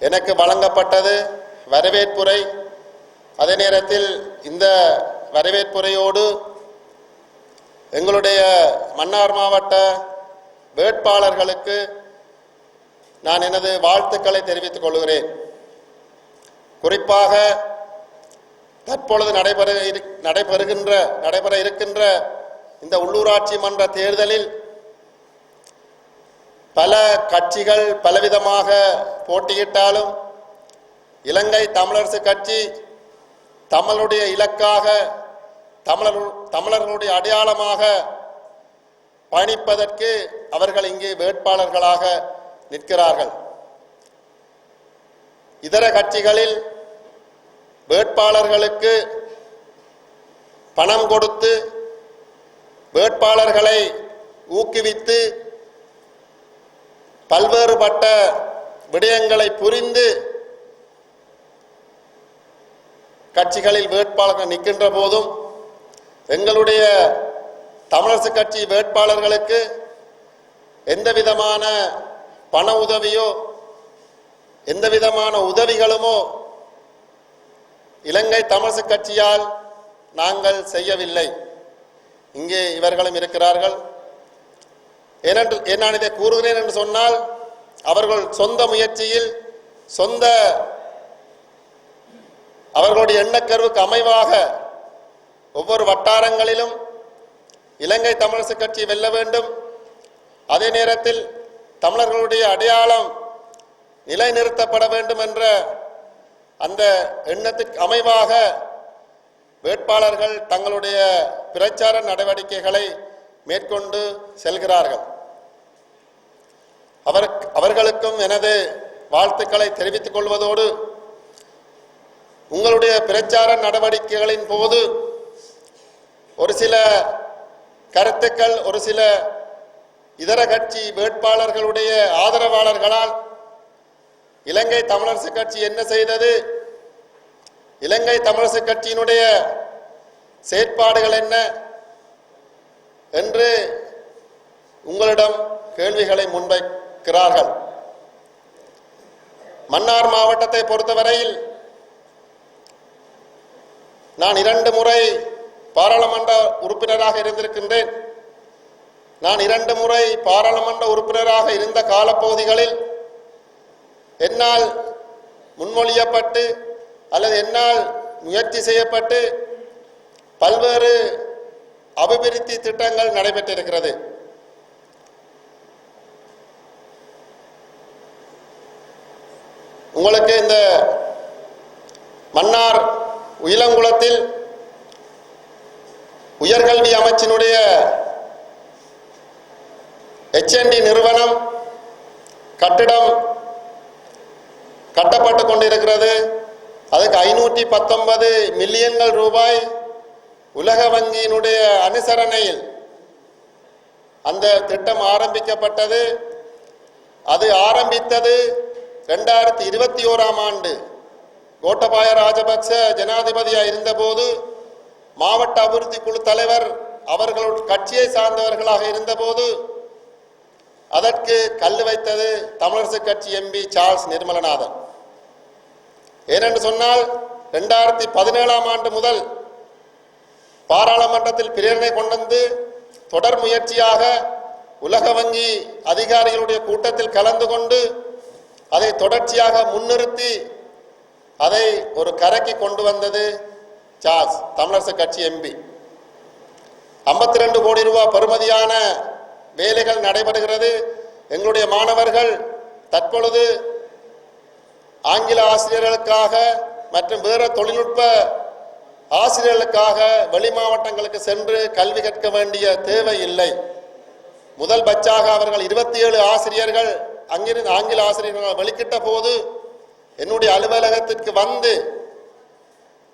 எனக்கு வழங்கப்பட்டது வரவேற்புரை. அதே நேரத்தில் இந்த வரவேற்புரையோடு எங்களுடைய மன்னார் மாவட்ட வேட்பாளர்களுக்கு நான் எனது வாழ்த்துக்களை தெரிவித்துக் கொள்கிறேன். குறிப்பாக தற்பொழுது நடைபெற இருக்கின்ற இந்த உள்ளூராட்சி மன்ற தேர்தலில் பல கட்சிகள் பலவிதமாக போட்டியிட்டாலும் இலங்கை தமிழரசு கட்சி தமிழுடைய இலக்காக தமிழர்களுடைய அடையாளமாக பயணிப்பதற்கு அவர்கள் இங்கே வேட்பாளர்களாக நிற்கிறார்கள். இதர கட்சிகளில் வேட்பாளர்களுக்கு பணம் கொடுத்து வேட்பாளர்களை ஊக்குவித்து பல்வேறுபட்ட விடயங்களை புரிந்து கட்சிகளில் வேட்பாளர்கள் நிற்கின்ற போதும் எங்களுடைய தமிழரசு கட்சி வேட்பாளர்களுக்கு எந்தவிதமான பண உதவியோ எந்தவிதமான உதவிகளுமோ இலங்கை தமிழரசு கட்சியால் நாங்கள் செய்யவில்லை. இங்கே இவர்களும் இருக்கிறார்கள். நான் இதை கூறுகிறேன் என்று சொன்னால் அவர்கள் சொந்த முயற்சியில் அவர்களுடைய எண்ணக்கருவுக்கு அமைவாக ஒவ்வொரு வட்டாரங்களிலும் இலங்கை தமிழரசு கட்சி வெல்ல வேண்டும், அதே நேரத்தில் தமிழர்களுடைய அடையாளம் நிலைநிறுத்தப்பட வேண்டும் என்ற அந்த எண்ணத்திற்கு அமைவாக வேட்பாளர்கள் தங்களுடைய பிரச்சார நடவடிக்கைகளை மேற்கொண்டு செல்கிறார்கள். அவர்களுக்கும் எனது வாழ்த்துக்களை தெரிவித்துக் கொள்வதோடு உங்களுடைய பிரச்சார நடவடிக்கைகளின் போது ஒரு சில கருத்துக்கள் ஒரு சில இதர கட்சி வேட்பாளர்களுடைய ஆதரவாளர்களால் இலங்கை தமிழரசு கட்சி என்ன செய்தது, இலங்கை தமிழரசு கட்சியினுடைய செயற்பாடுகள் என்ன என்று உங்களிடம் கேள்விகளை முன்வைக்கிறார்கள். மன்னார் மாவட்டத்தை பொறுத்தவரையில் நான் 2 முறை பாராளுமன்ற உறுப்பினராக இருந்திருக்கின்றேன். நான் 2 முறை பாராளுமன்ற உறுப்பினராக இருந்த காலப்பகுதிகளில் என்னால் முன்மொழியப்பட்டு அல்லது என்னால் முயற்சி செய்யப்பட்டு பல்வேறு அபிவிருத்தி திட்டங்கள் நடைபெற்றிருக்கிறது. உங்களுக்கு இந்த மன்னார் உயிலங்குளத்தில் உயர்கல்வி அமைச்சினுடைய HND நிறுவனம் கட்டிடம் கட்டப்பட்டு கொண்டிருக்கிறது. அதுக்கு 519 மில்லியன்கள் ரூபாய் உலக வங்கியினுடைய அனுசரணையில் அந்த திட்டம் ஆரம்பிக்கப்பட்டது. அது ஆரம்பித்தது 2021ஆம் ஆண்டு கோட்டபாய ராஜபக்ச ஜனாதிபதியாக இருந்தபோது மாவட்ட அபிவிருத்தி குழு தலைவர் அவர்களுடைய கட்சியை சார்ந்தவர்களாக இருந்தபோது அதற்கு கல் வைத்தது தமிழரசு கட்சி MP சார்ல்ஸ் நிர்மலநாதன். ஏனென்று சொன்னால் 2017ஆம் ஆண்டு முதல் பாராளுமன்றத்தில் பிரேரணை கொண்டு தொடர் முயற்சியாக உலக வங்கி அதிகாரிகளுடைய கூட்டத்தில் கலந்து கொண்டு அதை தொடர்ச்சியாக முன்னிறுத்தி அதை ஒரு கரைக்கு கொண்டு வந்தது சார்ல்ஸ், தமிழரசு கட்சி MP. 52 கோடி ரூபாய் பெறுமதியான வேலைகள் நடைபெறுகிறது. எங்களுடைய மாணவர்கள் தற்பொழுது ஆங்கில ஆசிரியர்களுக்காக மற்றும் வேறு தொழில்நுட்ப ஆசிரியர்களுக்காக வெளி மாவட்டங்களுக்கு சென்று கல்வி கற்க வேண்டிய தேவை இல்லை. முதல் பட்சாக அவர்கள் 27 ஆசிரியர்கள் அங்கிருந்து ஆங்கில ஆசிரியர்கள் வெளிக்கிட்ட போது என்னுடைய அலுவலகத்திற்கு வந்து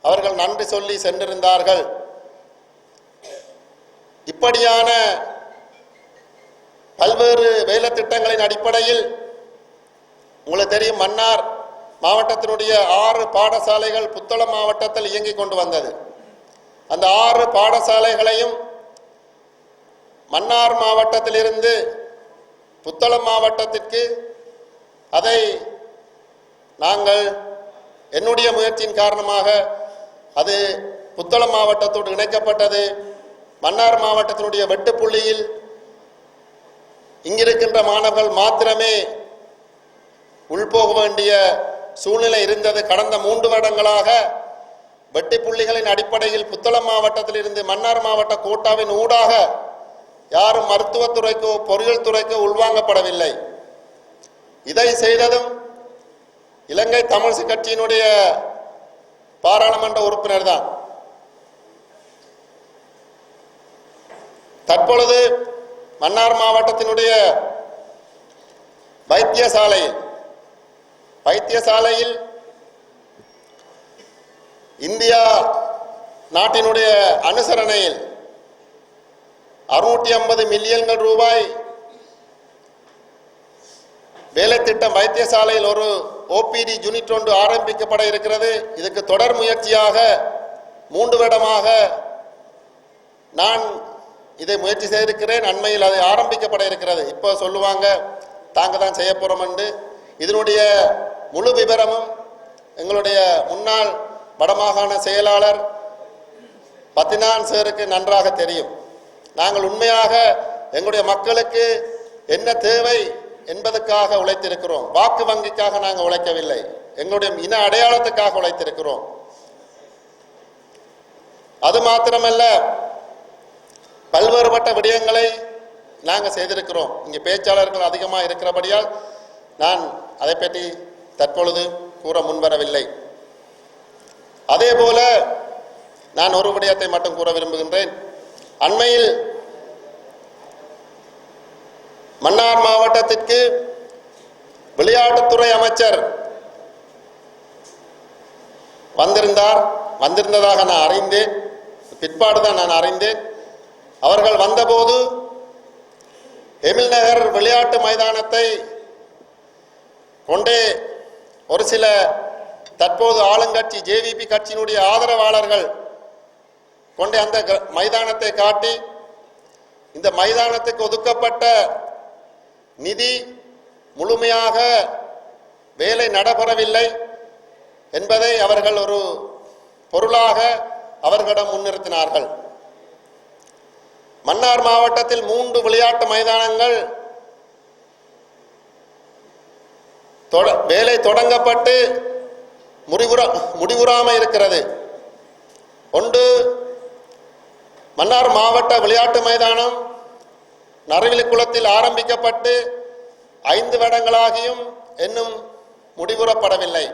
அவர்கள் நன்றி சொல்லி சென்றிருந்தார்கள். இப்படியான பல்வேறு வேலை திட்டங்களின் அடிப்படையில் உங்களுக்கு தெரியும், மன்னார் மாவட்டத்தினுடைய 6 பாடசாலைகள் புத்தளம் மாவட்டத்தில் இயங்கிக் கொண்டு வந்தது. அந்த 6 பாடசாலைகளையும் மன்னார் மாவட்டத்திலிருந்து புத்தளம் மாவட்டத்திற்கு அதை நாங்கள் என்னுடைய முயற்சியின் காரணமாக அது புத்தளம் மாவட்டத்தோடு இணைக்கப்பட்டது. மன்னார் மாவட்டத்தினுடைய வெட்டுப்புள்ளியில் இங்கிருக்கின்ற மாணவர்கள் மாத்திரமே உள்போக வேண்டிய சூழ்நிலை இருந்தது. கடந்த 3 வருடங்களாக வெட்டுப்புள்ளிகளின் அடிப்படையில் புத்தளம் மாவட்டத்தில் இருந்து மன்னார் மாவட்ட கோட்டாவின் ஊடாக யாரும் மருத்துவத்துறைக்கோ பொறியியல் துறைக்கோ உள்வாங்கப்படவில்லை. இதை செய்ததும் இலங்கை தமிழ்ச்சி கட்சியினுடைய பாராளுமன்ற உறுப்பினர் தான். தற்பொழுது மன்னார் மாவட்டத்தினுடைய வைத்தியசாலையில் இந்தியா நாட்டினுடைய அனுசரணையில் 650 மில்லியன் ரூபாய் வேலை திட்டம் வைத்தியசாலையில் ஒரு OPD யூனிட் ஒன்று ஆரம்பிக்கப்பட இருக்கிறது. இதுக்கு தொடர் முயற்சியாக 3 வருடமாக நான் இதை முயற்சி செய்திருக்கிறேன். அண்மையில் அதை ஆரம்பிக்கப்பட இருக்கிறது. இப்போ சொல்லுவாங்க தாங்க தான் செய்ய போறோம் என்று. இதனுடைய முழு விவரமும் எங்களுடைய முன்னாள் வடமாகாண செயலாளர் பத்தினான் சாருக்கு நன்றாக தெரியும். நாங்கள் உண்மையாக எங்களுடைய மக்களுக்கு என்ன தேவை என்பதற்காக உழைத்திருக்கிறோம். வாக்கு வங்கிக்காக நாங்கள் உழைக்கவில்லை. எங்களுடைய இன அடையாளத்துக்காக உழைத்திருக்கிறோம். அது மாத்திரமல்ல, பல்வேறுபட்ட விடயங்களை நாங்கள் செய்திருக்கிறோம். இங்கே பேச்சாளர்கள் அதிகமாக இருக்கிறபடியால் நான் அதை பற்றி தற்பொழுது கூற முன்வரவில்லை. அதே போல நான் ஒரு விடயத்தை மட்டும் கூற விரும்புகின்றேன். அண்மையில் மன்னார் மாவட்டத்திற்கு விளையாட்டுத்துறை அமைச்சர் வந்திருந்ததாக நான் அறிந்தேன். பிற்பாடுதான் நான் அறிந்தேன். அவர்கள் வந்தபோது எமில்நகர் விளையாட்டு மைதானத்தை கொண்டே ஒரு சில தற்போது ஆளுங்கட்சி JVP கட்சியினுடைய ஆதரவாளர்கள் கொண்டே அந்த மைதானத்தை காட்டி இந்த மைதானத்துக்கு ஒதுக்கப்பட்ட நிதி முழுமையாக வேலை நடைபெறவில்லை என்பதை அவர்கள் ஒரு பொருளாக அவர்களிடம் முன்னிறுத்தினார்கள். மன்னார் மாவட்டத்தில் 3 விளையாட்டு மைதானங்கள் வேலை தொடங்கப்பட்டு முடிவுறாமல் இருக்கிறது. ஒன்று மன்னார் மாவட்ட விளையாட்டு மைதானம் நறுவிலிக்குளத்தில் ஆரம்பிக்கப்பட்டு 5 வருடங்களாகியும் இன்னும் முடிவுறப்படவில்லை.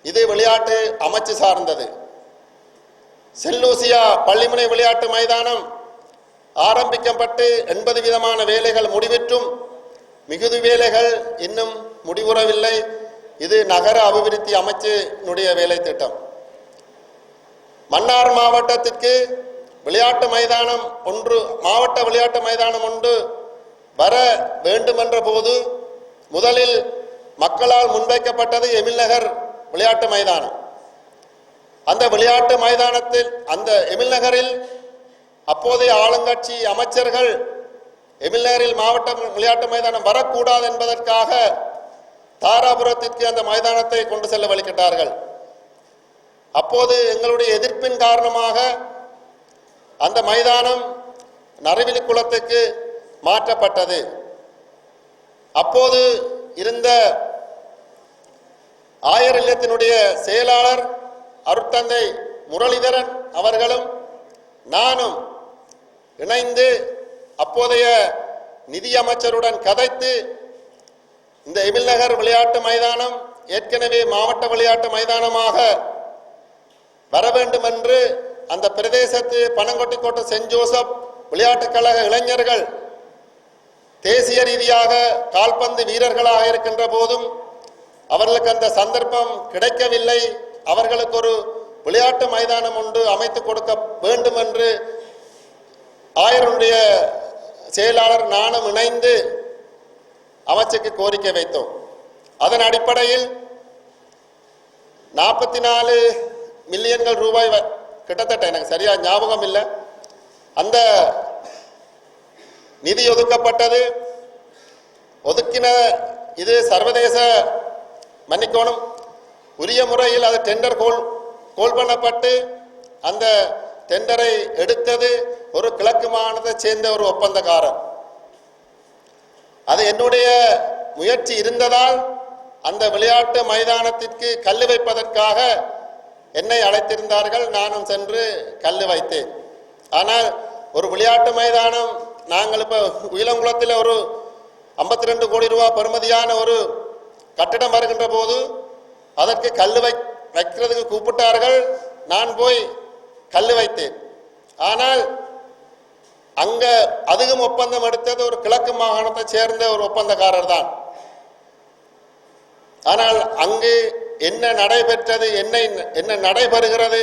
இது விளையாட்டு அமைச்சு சார்ந்தது. செல்லூசியா பள்ளிமுனை விளையாட்டு மைதானம் ஆரம்பிக்கப்பட்டு 80 விதமான வேலைகள் முடிவிற்றும் மிகுதி வேலைகள் இன்னும் முடிவுறவில்லை. இது நகர அபிவிருத்தி அமைச்சினுடைய வேலை திட்டம். மன்னார் மாவட்டத்திற்கு விளையாட்டு மைதானம் ஒன்று, மாவட்ட விளையாட்டு மைதானம் ஒன்று வர வேண்டுமென்ற போது முதலில் மக்களால் முன்வைக்கப்பட்டது எமில்நகர் விளையாட்டு மைதானம். அந்த விளையாட்டு மைதானத்தில் அந்த எமில்நகரில் அப்போதைய ஆளுங்கட்சி அமைச்சர்கள் எமில்நகரில் மாவட்ட விளையாட்டு மைதானம் வரக்கூடாது என்பதற்காக தாராபுரத்திற்கு அந்த மைதானத்தை கொண்டு செல்ல வழிகிட்டார்கள். அப்போது எங்களுடைய எதிர்ப்பின் காரணமாக அந்த மைதானம் நறுவிலிக்குளத்துக்கு மாற்றப்பட்டது. அப்போது இருந்த ஆயர் இல்லத்தினுடைய செயலாளர் அருட்தந்தை முரளிதரன் அவர்களும் நானும் இணைந்து அப்போதைய நிதியமைச்சருடன் கதைத்து இந்த எமில்நகர் விளையாட்டு மைதானம் ஏற்கனவே மாவட்ட விளையாட்டு மைதானமாக வர வேண்டும் என்று அந்த பிரதேசத்து பனங்கொட்டிக்கோட்டை சென்ட் ஜோசப் விளையாட்டுக் கழக இளைஞர்கள் தேசிய ரீதியாக கால்பந்து வீரர்களாக இருக்கின்ற போதும் அவர்களுக்கு அந்த சந்தர்ப்பம் கிடைக்கவில்லை. அவர்களுக்கு ஒரு விளையாட்டு மைதானம் ஒன்று அமைத்து கொடுக்க வேண்டும் என்று ஆயருடைய செயலாளர் நானும் இணைந்து அமைச்சுக்கு கோரிக்கை வைத்தோம். அதன் அடிப்படையில் 44 மில்லியன் ரூபாய் கிட்டத்தட்ட, எனக்கு சரியா ஞாபகம் இல்லை, அந்த நிதி ஒதுக்கப்பட்டது. ஒதுக்கின இது சர்வதேச மன்னிக்கோணும், உரிய முறையில் அது டெண்டர் கோல் பண்ணப்பட்டு அந்த டெண்டரை எடுத்தது ஒரு கிழக்கு மாகாணத்தை சேர்ந்த ஒரு ஒப்பந்தக்காரர். அது என்னுடைய முயற்சி இருந்ததால் அந்த விளையாட்டு மைதானத்திற்கு கல்லு வைப்பதற்காக என்னை அழைத்திருந்தார்கள். நானும் சென்று கல்லு வைத்தேன். ஆனால் ஒரு விளையாட்டு மைதானம், நாங்கள் இப்போ உயிலங்குளத்தில் ஒரு 52 கோடி ரூபாய் பெறுமதியான ஒரு கட்டிடம் வருகின்ற போது அதற்கு கல்லு வைக்கிறதுக்கு கூப்பிட்டார்கள். நான் போய் கல்லு வைத்தேன். ஆனால் அங்க அதுவும் ஒப்பந்தம் எடுத்தது ஒரு கிழக்கு மாகாணத்தை சேர்ந்த ஒரு ஒப்பந்தக்காரர் தான். ஆனால் அங்கு என்ன நடைபெற்றது, என்ன நடைபெறுகிறது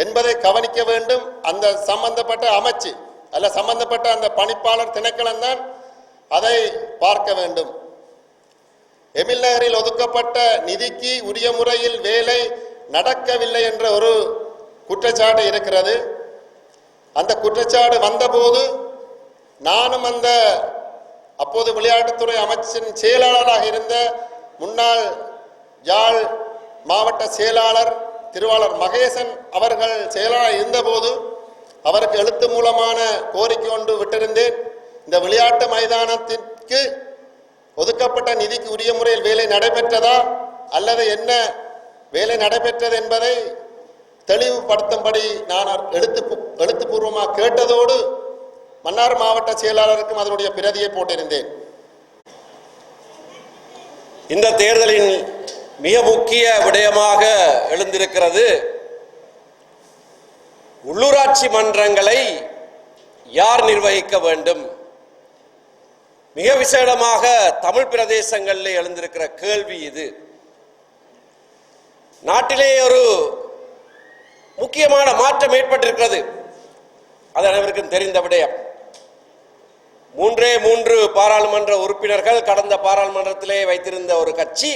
என்பதை கவனிக்க வேண்டும். அந்த சம்பந்தப்பட்ட அமைச்சு அல்ல சம்பந்தப்பட்ட அந்த பணிப்பாளர் திணைக்களம் தான் அதை பார்க்க வேண்டும். எமில் நகரில் ஒதுக்கப்பட்ட நிதிக்கு உரிய முறையில் வேலை நடக்கவில்லை என்ற ஒரு குற்றச்சாட்டு இருக்கிறது. அந்த குற்றச்சாட்டு வந்தபோது நானும் அப்போது விளையாட்டுத்துறை அமைச்சின் செயலாளராக இருந்த முன்னாள் யாழ் மாவட்ட செயலாளர் திருவாளர் மகேசன் அவர்கள் செயலாளர் இருந்தபோது அவருக்கு எழுத்து மூலமான கோரிக்கை ஒன்று விட்டிருந்தேன். இந்த விளையாட்டு மைதானத்திற்கு ஒதுக்கப்பட்ட நிதிக்கு உரிய முறையில் வேலை நடைபெற்றதா அல்லது என்ன வேலை நடைபெற்றது என்பதை தெளிவுபடுத்தும்படி நான் எழுத்துப்பூர்வமாக கேட்டதோடு மன்னார் மாவட்ட செயலாளருக்கும் அதனுடைய பிரதியை போட்டிருந்தேன். இந்த தேர்தலின் மிக முக்கிய விடயமாக எழுந்திருக்கிறது உள்ளூராட்சி மன்றங்களை யார் நிர்வகிக்க வேண்டும். மிக விசேடமாக தமிழ் பிரதேசங்களில் எழுந்திருக்கிற கேள்வி இது. நாட்டிலே ஒரு முக்கியமான மாற்றம் ஏற்பட்டிருக்கிறது. அது அனைவருக்கும் தெரிந்த விடயம். 3 பாராளுமன்ற உறுப்பினர்கள் கடந்த பாராளுமன்றத்திலே வைத்திருந்த ஒரு கட்சி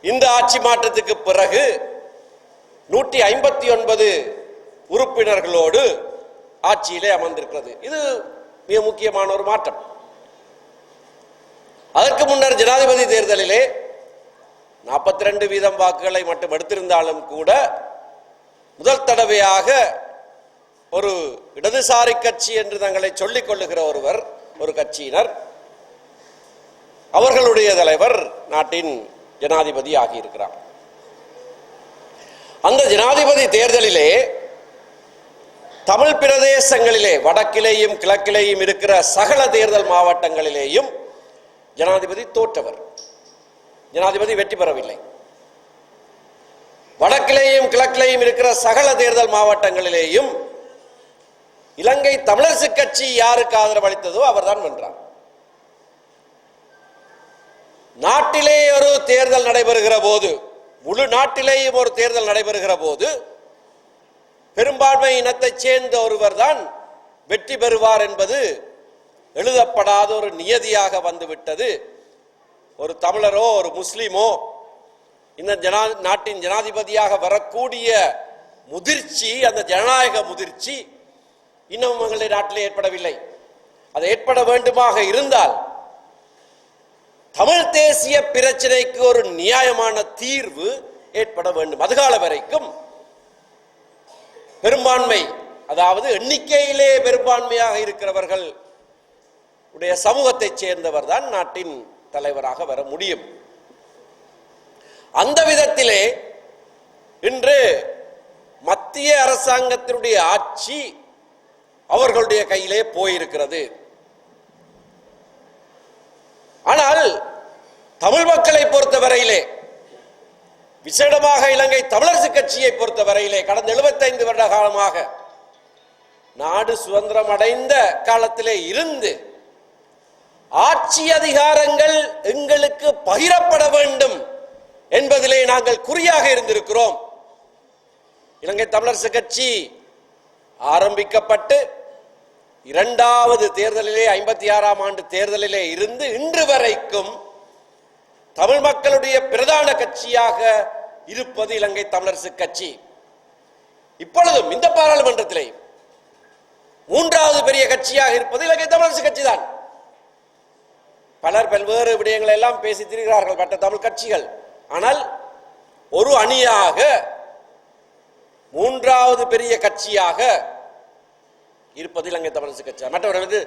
இந்த ஆட்சி மாற்றத்துக்கு பிறகு 159 உறுப்பினர்களோடு ஆட்சியிலே அமர்ந்திருக்கிறது. இது மிக முக்கியமான ஒரு மாற்றம். அதற்கு முன்னர் ஜனாதிபதி தேர்தலிலே 42% வாக்குகளை மட்டும் எடுத்திருந்தாலும் கூட முதல் தடவையாக ஒரு இடதுசாரி கட்சி என்று தங்களை சொல்லிக் கொள்ளுகிற ஒரு கட்சியினர் அவர்களுடைய தலைவர் நாட்டின் ஜனாதிபதி ஆகியிருக்கிறார். அந்த ஜனாதிபதி தேர்தலிலே தமிழ் பிரதேசங்களிலே வடக்கிலேயும் கிழக்கிலேயும் இருக்கிற சகல தேர்தல் மாவட்டங்களிலேயும் ஜனாதிபதி தோற்றவர். ஜனாதிபதி வெற்றி பெறவில்லை. வடக்கிலேயும் கிழக்கிலேயும் இருக்கிற சகல தேர்தல் மாவட்டங்களிலேயும் இலங்கை தமிழரசு கட்சி யாருக்கு ஆதரவு அளித்ததோ அவர்தான் வென்றார். நாட்டிலே ஒரு தேர்தல் நடைபெறுகிற போது, முழு நாட்டிலேயும் ஒரு தேர்தல் நடைபெறுகிற போது பெரும்பான்மை இனத்தை சேர்ந்த ஒருவர் தான் வெற்றி பெறுவார் என்பது எழுதப்படாத ஒரு நியதியாக வந்துவிட்டது. ஒரு தமிழரோ ஒரு முஸ்லிமோ இந்த நாட்டின் ஜனாதிபதியாக வரக்கூடிய முதிர்ச்சி, அந்த ஜனநாயக முதிர்ச்சி இன்னும் எங்களுடைய நாட்டிலே ஏற்படவில்லை. அது ஏற்பட வேண்டுமாக இருந்தால் தமிழ் தேசிய பிரச்சனைக்கு ஒரு நியாயமான தீர்வு ஏற்பட வேண்டும். அதுகால வரைக்கும் பெரும்பான்மை, அதாவது எண்ணிக்கையிலே பெரும்பான்மையாக இருக்கிறவர்கள் உடைய சமூகத்தை சேர்ந்தவர் தான் நாட்டின் தலைவராக வர முடியும். அந்த விதத்திலே இன்று மத்திய அரசாங்கத்தினுடைய ஆட்சி அவர்களுடைய கையிலே போயிருக்கிறது. ஆனால் தமிழ் மக்களை பொறுத்தவரையிலே, விசேடமாக இலங்கை தமிழரசு கட்சியை பொறுத்தவரையிலே கடந்த 75 வருட காலமாக நாடு சுதந்திரம் அடைந்த காலத்திலே இருந்து ஆட்சி அதிகாரங்கள் எங்களுக்கு பகிரப்பட வேண்டும் என்பதிலே நாங்கள் குறியாக இருந்திருக்கிறோம். இலங்கை தமிழரசு கட்சி ஆரம்பிக்கப்பட்டு 2வது தேர்தலிலே 56ஆம் ஆண்டு தேர்தலிலே இருந்து இன்று வரைக்கும் தமிழ் மக்களுடைய பிரதான கட்சியாக இருப்பது இலங்கை தமிழரசு கட்சி. இப்பொழுதும் இந்த பாராளுமன்றத்திலே 3வது பெரிய கட்சியாக இருப்பது இலங்கை தமிழரசு கட்சி தான். பலர் பல்வேறு விடயங்களை எல்லாம் பேசி திரிகிறார்கள் மற்ற தமிழ் கட்சிகள். ஆனால் ஒரு அணியாக மூன்றாவது பெரிய கட்சியாக இருப்பது இலங்கை தமிழரசு கட்சி. மற்றவர்களுக்கு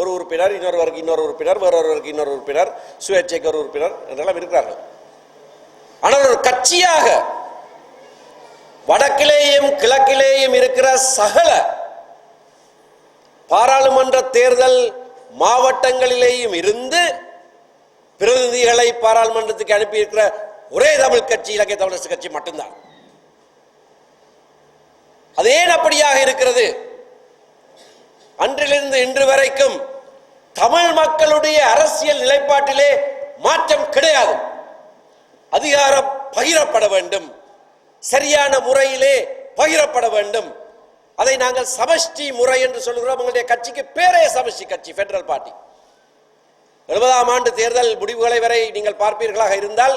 ஒரு உறுப்பினர், இன்னொருவருக்கு இன்னொரு உறுப்பினர், வேறொருவருக்கு இன்னொரு உறுப்பினர், சுயேட்சைக்கு ஒரு உறுப்பினர் என்றெல்லாம் இருக்கிறார்கள். ஆனால் ஒரு கட்சியாக வடக்கிலேயும் கிழக்கிலேயும் இருக்கிற சகல பாராளுமன்ற தேர்தல் மாவட்டங்களிலேயும் இருந்து பிரதிநிதிகளை பாராளுமன்றத்துக்கு அனுப்பி இருக்கிற ஒரே தமிழ் கட்சி இலங்கை தமிழரசு கட்சி மட்டும்தான். அது ஏன் அப்படியாக இருக்கிறது? அன்றிலிருந்து இன்று வரைக்கும் தமிழ் மக்களுடைய அரசியல் நிலைப்பாட்டிலே மாற்றம் கிடையாது. அதிகாரம் பகிரப்பட வேண்டும், சரியான முறையிலே பகிரப்பட வேண்டும். அதை நாங்கள் சமஷ்டி முறை என்று சொல்கிறோம். எங்களுடைய கட்சிக்கு பேரே சமஷ்டி கட்சி, பெடரல் பார்ட்டி. 70ஆம் ஆண்டு தேர்தல் முடிவுகளை வரை நீங்கள் பார்ப்பீர்களாக இருந்தால்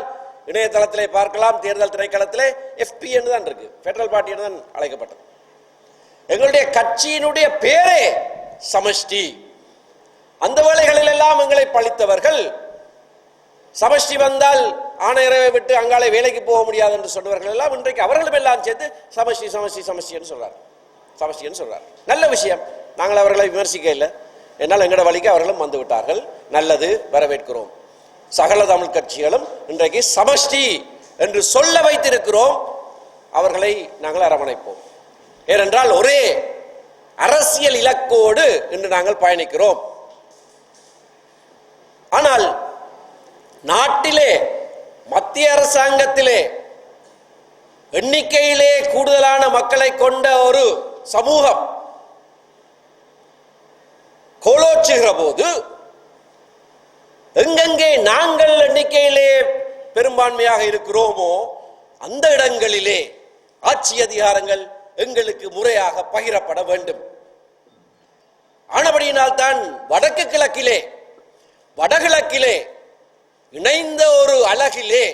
இணையதளத்திலே பார்க்கலாம். தேர்தல் திணைக்களத்திலே FP என்று தான் இருக்கு, பெடரல் பார்ட்டி என்று தான் அழைக்கப்பட்டது. எங்களுடைய கட்சியினுடைய பேரே சமஷ்டி. அந்த வேளைகளில் எல்லாம் எங்களை பழித்தவர்கள், சமஷ்டி வந்தால் ஆணையரவை விட்டு அங்காலே வேலைக்கு போக முடியாது என்று சொன்னவர்கள் எல்லாம் இன்றைக்கு அவர்களும் எல்லாம் சேர்த்து சமஷ்டி சமஷ்டி சமஷ்டி என்று சொல்றார், சமஷ்டி என்று சொல்றார். நல்ல விஷயம், நாங்கள் அவர்களை விமர்சிக்க இல்லை. என்னால் எங்கட வழிக்கு அவர்களும் வந்து விட்டார்கள். நல்லது, வரவேற்கிறோம். சகல தமிழ் கட்சிகளும் இன்றைக்கு சமஷ்டி என்று சொல்ல வைத்திருக்கிறோம். அவர்களை நாங்கள் அரவணைப்போம். ஏனென்றால் ஒரே அரசியல் இலக்கோடு இன்று நாங்கள் பயணிக்கிறோம். ஆனால் நாட்டிலே மத்திய அரசாங்கத்திலே எண்ணிக்கையிலே கூடுதலான மக்களை கொண்ட ஒரு சமூகம் கோலோச்சுகிற போது எங்கெங்கே நாங்கள் எண்ணிக்கையிலே பெரும்பான்மையாக இருக்கிறோமோ அந்த இடங்களிலே ஆட்சி அதிகாரங்கள் எங்களுக்கு முறையாக பகிரப்பட வேண்டும். ஆனபடியினால் தான் வடக்கு கிழக்கிலே வடகிழக்கிலே இணைந்த ஒரு அலகிலே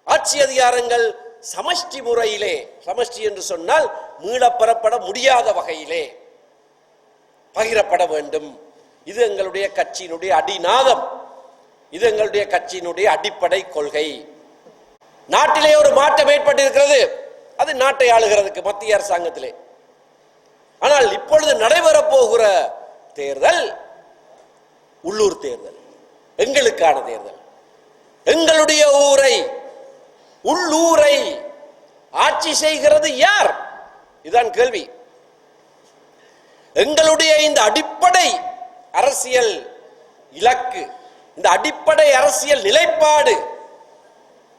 ஆட்சி அதிகாரங்கள் சமஷ்டி முறையிலே, சமஷ்டி என்று சொன்னால் மீளப்பெறப்பட முடியாத வகையிலே பகிரப்பட வேண்டும். இது எங்களுடைய கட்சியினுடைய அடிநாதம், இது எங்களுடைய கட்சியினுடைய அடிப்படை கொள்கை. நாட்டிலே ஒரு மாற்றம் ஏற்பட்டிருக்கிறது, அது நாட்டை ஆளுகிறதுக்கு மத்திய அரசாங்கத்திலே. ஆனால் இப்பொழுது நடைபெறப் போகிற தேர்தல் உள்ளூர் தேர்தல், எங்களுக்கான தேர்தல். எங்களுடைய ஊரை, உள்ளூரை ஆட்சி செய்கிறது யார்? இதுதான் கேள்வி. எங்களுடைய இந்த அடிப்படை அரசியல் இலக்கு, இந்த அடிப்படை அரசியல் நிலைப்பாடு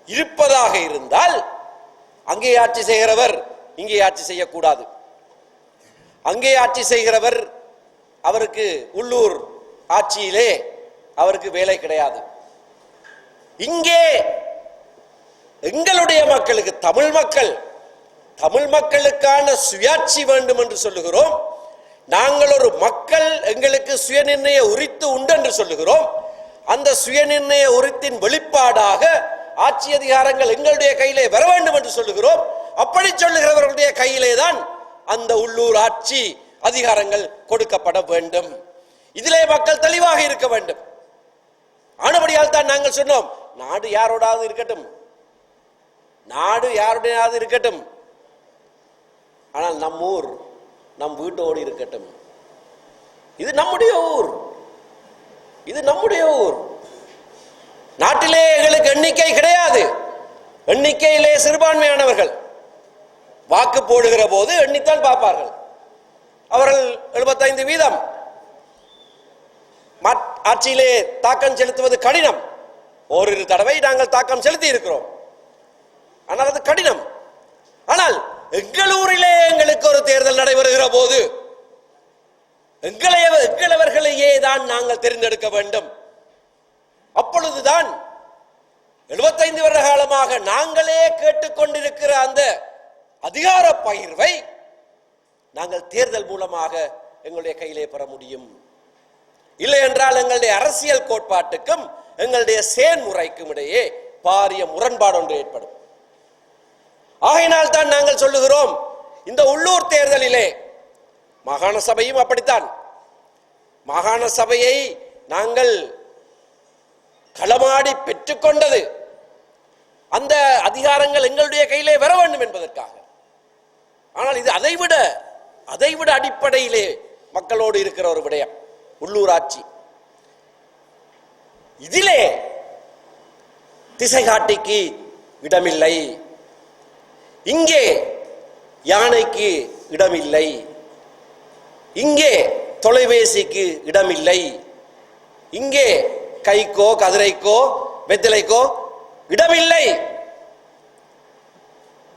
இருப்பதாக இருந்தால் அங்கே ஆட்சி செய்கிறவர் இங்கே ஆட்சி செய்யக்கூடாது. அங்கே ஆட்சி செய்கிறவர் அவருக்கு உள்ளூர் ஆட்சியிலே அவருக்கு வேலை கிடையாது. இங்கே எங்களுடைய மக்களுக்கு, தமிழ் மக்களுக்கான சுயாட்சி வேண்டும் என்று சொல்லுகிறோம். நாங்கள் ஒரு மக்கள், எங்களுக்கு சுயநிர்ணய உரித்து உண்டு என்று சொல்லுகிறோம். அந்த சுயநிர்ணய உரித்தின் வெளிப்பாடாக ஆட்சி அதிகாரங்கள் எங்களுடைய கையிலே வர வேண்டும் என்று சொல்லுகிறோம். அப்படி சொல்லுகிறவர்களுடைய கையிலே தான் அந்த உள்ளூர் ஆட்சி அதிகாரங்கள் கொடுக்கப்பட வேண்டும். இதிலே மக்கள் தெளிவாக இருக்க வேண்டும். ஆனபடியால் தான் நாங்கள் சொன்னோம், நாடு யாரோடாவது இருக்கட்டும், நாடு யாருடையாவது இருக்கட்டும், ஆனால் நம் ஊர் நம் வீட்டோடு இருக்கட்டும். இது நம்முடைய ஊர், இது நம்முடைய ஊர். நாட்டிலே எங்களுக்கு எண்ணிக்கை கிடையாது. எண்ணிக்கையிலே சிறுபான்மையானவர்கள் வாக்கு போடுகிற போது எண்ணித்தான் பார்ப்பார்கள். அவர்கள் 75% ஆட்சியிலே தாக்கம் செலுத்துவது கடினம். ஓரிரு தடவை நாங்கள் தாக்கம் செலுத்தி இருக்கிறோம், ஆனால் அது கடினம். ஆனால் எங்களூரிலே எங்களுக்கு ஒரு தேர்தல் நடைபெறுகிற போது எங்களவர்களையே தான் நாங்கள் தேர்ந்தெடுக்க வேண்டும். அப்பொழுதுதான் 75 வருட காலமாக நாங்களே கேட்டுக்கொண்டிருக்கிற அந்த அதிகார பகிர்வை நாங்கள் தேர்தல் மூலமாக எங்களுடைய கையிலே பெற முடியும். இல்லை என்றால் எங்களுடைய அரசியல் கோட்பாட்டுக்கும் எங்களுடைய செயல்முறைக்கும் இடையே பாரிய முரண்பாடு ஒன்று ஏற்படும். ஆகையினால் தான் நாங்கள் சொல்லுகிறோம், இந்த உள்ளூர் தேர்தலிலே மாகாண சபையும் அப்படித்தான். மாகாண சபையை நாங்கள் களமாடி பெற்றுக்கொண்டது அந்த அதிகாரங்கள் எங்களுடைய கையிலே வர வேண்டும் என்பதற்காக. ஆனால் இது அதைவிட அடிப்படையிலே மக்களோடு இருக்கிற ஒரு விடயம் உள்ளூராட்சி. இதிலே திசை காட்டிக்கு இடமில்லை, இங்கே யானைக்கு இடமில்லை, இங்கே தொலைபேசிக்கு இடமில்லை, இங்கே கைக்கோ கதிரைக்கோ வெத்திலைக்கோ இடமில்லை.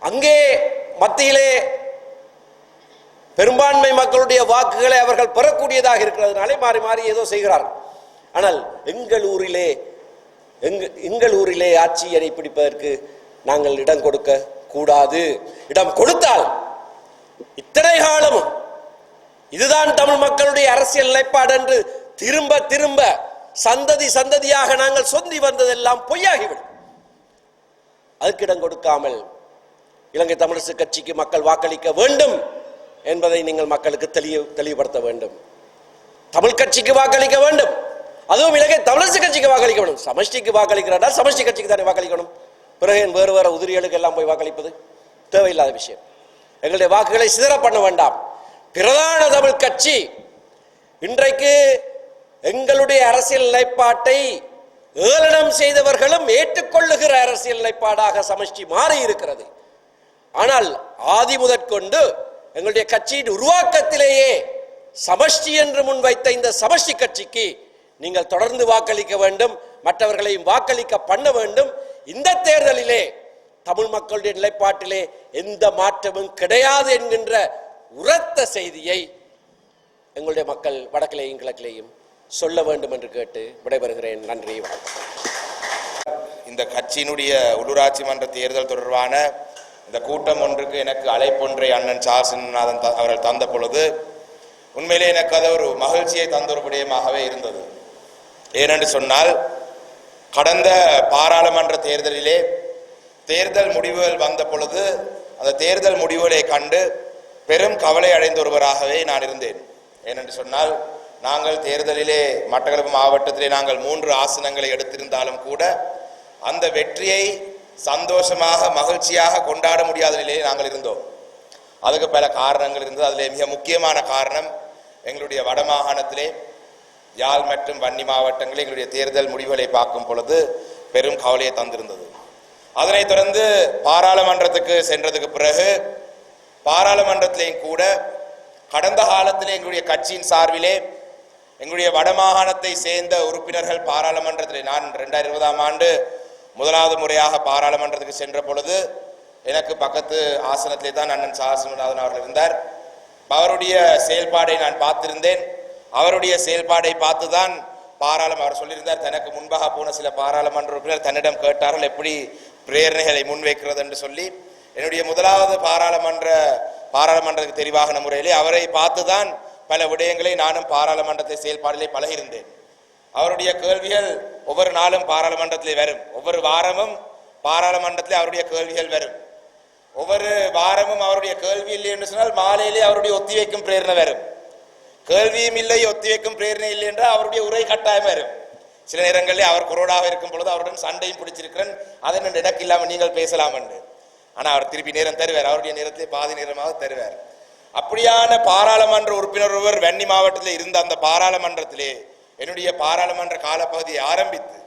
அங்கே மத்தியிலே பெரும்பான்மை மக்களுடைய வாக்குகளை அவர்கள் பெறக்கூடியதாக இருக்கிறதுனாலே மாறி மாறி ஏதோ செய்கிறார்கள். ஆனால் எங்கள் ஊரிலே ஆட்சியை பிடிப்பதற்கு நாங்கள் இடம் கொடுக்க கூடாது. இடம் கொடுத்தால் இத்தனை காலமும் இதுதான் தமிழ் மக்களுடைய அரசியல் நிலைப்பாடு என்று திரும்ப திரும்ப சந்ததியாக நாங்கள் சொந்தி வந்ததெல்லாம் பொய்யாகிவிடும். அதுக்கு இடம் கொடுக்காமல் இலங்கை தமிழரசு கட்சிக்கு மக்கள் வாக்களிக்க வேண்டும் என்பதை நீங்கள் மக்களுக்கு தெளிவுபடுத்த வேண்டும். தமிழ் கட்சிக்கு வாக்களிக்க வேண்டும், அதுவும் இலங்கை தமிழரசு கட்சிக்கு வாக்களிக்க வேண்டும். சமஷ்டிக்கு வாக்களிக்கிறார், சமஷ்டி கட்சிக்கு தானே வாக்களிக்கணும். பிறகு வேறு உதிரிகளுக்கு எல்லாம் போய் வாக்களிப்பது தேவையில்லாத விஷயம். எங்களுடைய வாக்குகளை சிதற பண்ண வேண்டாம். பிரதான தமிழ் கட்சி இன்றைக்கு எங்களுடைய அரசியல் நிலைப்பாட்டை ஏளனம் செய்தவர்களும் ஏற்றுக்கொள்ளுகிற அரசியல் நிலைப்பாடாக சமஷ்டி மாறி இருக்கிறது. ஆனால் ஆதி முதற்கொண்டு எங்களுடைய கட்சியின் உருவாக்கத்திலேயே சமஷ்டி என்று முன்வைத்த இந்த சமஷ்டி கட்சிக்கு நீங்கள் தொடர்ந்து வாக்களிக்க வேண்டும், மற்றவர்களையும் வாக்களிக்க பண்ண வேண்டும். இந்த தேர்தலிலே தமிழ் மக்களுடைய நிலைப்பாட்டிலே எந்த மாற்றமும் கிடையாது என்கின்ற உரத்த செய்தியை எங்களுடைய மக்கள் வடக்கிலேயும் கிழக்கிலேயும் சொல்ல வேண்டும் என்று கேட்டு விடைபெறுகிறேன். நன்றி, வணக்கம். இந்த கட்சியினுடைய உள்ளூராட்சி மன்ற தேர்தல் தொடர்பான இந்த கூட்டம் ஒன்றுக்கு எனக்கு அழைப்பொன்றை அண்ணன் சாசனநாதன் அவர்கள் தந்த பொழுது உண்மையிலே எனக்கு அது ஒரு மகிழ்ச்சியை தந்த ஒரு விடயமாகவே இருந்தது. ஏனென்று சொன்னால், கடந்த பாராளுமன்ற தேர்தலிலே தேர்தல் முடிவுகள் வந்த பொழுது அந்த தேர்தல் முடிவுகளை கண்டு பெரும் கவலை அடைந்த ஒருவராகவே நான் இருந்தேன். ஏனென்று சொன்னால், நாங்கள் தேர்தலிலே மட்டக்களப்பு மாவட்டத்திலே நாங்கள் 3 ஆசனங்களை எடுத்திருந்தாலும் கூட அந்த வெற்றியை சந்தோஷமாக மகிழ்ச்சியாக கொண்டாட முடியாத நிலையில் நாங்கள் இருந்தோம். அதுக்கு பல காரணங்கள் இருந்தது. அதில் மிக முக்கியமான காரணம், எங்களுடைய வடமாகாணத்திலே யாழ் மற்றும் வன்னி மாவட்டங்களில் எங்களுடைய தேர்தல் முடிவுகளை பார்க்கும் பொழுது பெரும் கவலையை தந்திருந்தது. அதனைத் தொடர்ந்து பாராளுமன்றத்துக்கு சென்றதுக்கு பிறகு பாராளுமன்றத்திலேயும் கூட கடந்த காலத்திலே எங்களுடைய கட்சியின் சார்பிலே எங்களுடைய வடமாகாணத்தை சேர்ந்த உறுப்பினர்கள் பாராளுமன்றத்தில், நான் 2020ஆம் ஆண்டு முதலாவது முறையாக பாராளுமன்றத்துக்கு சென்ற பொழுது எனக்கு பக்கத்து ஆசனத்திலே தான் அண்ணன் சாசனநாதன் அவர்கள் இருந்தார். அவருடைய செயல்பாடை நான் பார்த்திருந்தேன். அவருடைய செயல்பாடை பார்த்துதான் அவர் சொல்லியிருந்தார், தனக்கு முன்பாக போன சில பாராளுமன்ற உறுப்பினர் தன்னிடம் கேட்டார்கள் எப்படி பிரேரணைகளை முன்வைக்கிறது என்று சொல்லி. என்னுடைய முதலாவது பாராளுமன்றத்துக்கு தெரிவாகின முறையிலே அவரை பார்த்துதான் பல விடயங்களை நானும் பாராளுமன்றத்தை செயல்பாடிலே பழகியிருந்தேன். அவருடைய கேள்விகள் ஒவ்வொரு நாளும் பாராளுமன்றத்திலே வரும். ஒவ்வொரு வாரமும் பாராளுமன்றத்திலே அவருடைய கேள்விகள் வரும். ஒவ்வொரு வாரமும் அவருடைய கேள்வி இல்லை என்று சொன்னால் மாலையிலே அவருடைய ஒத்திவைக்கும் பிரேரணை வரும். கேள்வியும் இல்லை, ஒத்திவைக்கும் பிரேரணை இல்லை என்றால் அவருடைய உரை கட்டாயம் வரும். சில நேரங்களில் அவர் குரோடாக இருக்கும் பொழுது அவருடன் சண்டையும் பிடிச்சிருக்கிறேன், அதை எனக்கு இல்லாமல் நீங்கள் பேசலாம் என்று. ஆனால் அவர் திருப்பி நேரம் தருவார், அவருடைய நேரத்திலே பாதி நேரமாக தருவார். அப்படியான பாராளுமன்ற உறுப்பினர் ஒருவர் வன்னி மாவட்டத்தில் இருந்த அந்த பாராளுமன்றத்திலே என்னுடைய பாராளுமன்ற காலப்பகுதியை ஆரம்பித்து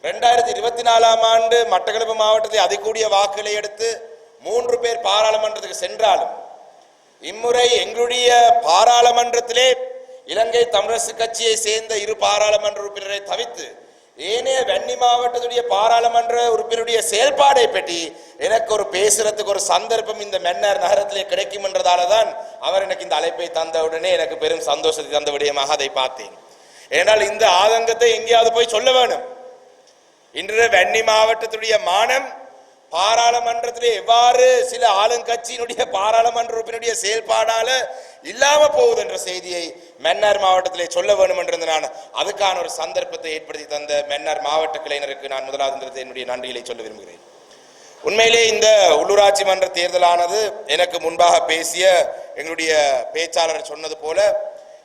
2024ஆம் ஆண்டு மட்டக்களப்பு மாவட்டத்தில் அதிகூடிய வாக்குகளை எடுத்து 3 பேர் பாராளுமன்றத்துக்கு சென்றாலும் இம்முறை எங்களுடைய பாராளுமன்றத்திலே இலங்கை தமிழரசு கட்சியை சேர்ந்த 2 பாராளுமன்ற உறுப்பினரை தவிர்த்து ஏனைய வன்னி மாவட்டத்துடைய பாராளுமன்ற உறுப்பினருடைய செயல்பாடை பற்றி எனக்கு ஒரு பேசுறதுக்கு ஒரு சந்தர்ப்பம் இந்த மன்னார் நகரத்திலே கிடைக்கும் என்றதால தான் அவர் எனக்கு இந்த அழைப்பை தந்தவுடனே எனக்கு பெரும் சந்தோஷத்தை தந்த விடயமாக அதை பார்த்தேன். ஏனால் இந்த ஆதங்கத்தை எங்கேயாவது போய் சொல்ல வேணும். இன்று வன்னி மாவட்டத்துடைய மானம் பாராளுமன்றத்திலே எவ்வாறு சில ஆளுங்கட்சியினுடைய பாராளுமன்ற உறுப்பினருடைய செயல்பாடால இல்லாம போகுது என்ற செய்தியை மன்னார் மாவட்டத்திலே சொல்ல வேண்டும் என்று நான் அதுக்கான ஒரு சந்தர்ப்பத்தை ஏற்படுத்தி தந்த மன்னார் மாவட்ட கிளைஞருக்கு நான் முதலாவது என்னுடைய நன்றிகளை சொல்ல விரும்புகிறேன். உண்மையிலே இந்த உள்ளூராட்சி மன்ற தேர்தலானது எனக்கு முன்பாக பேசிய எங்களுடைய பேச்சாளர் சொன்னது போல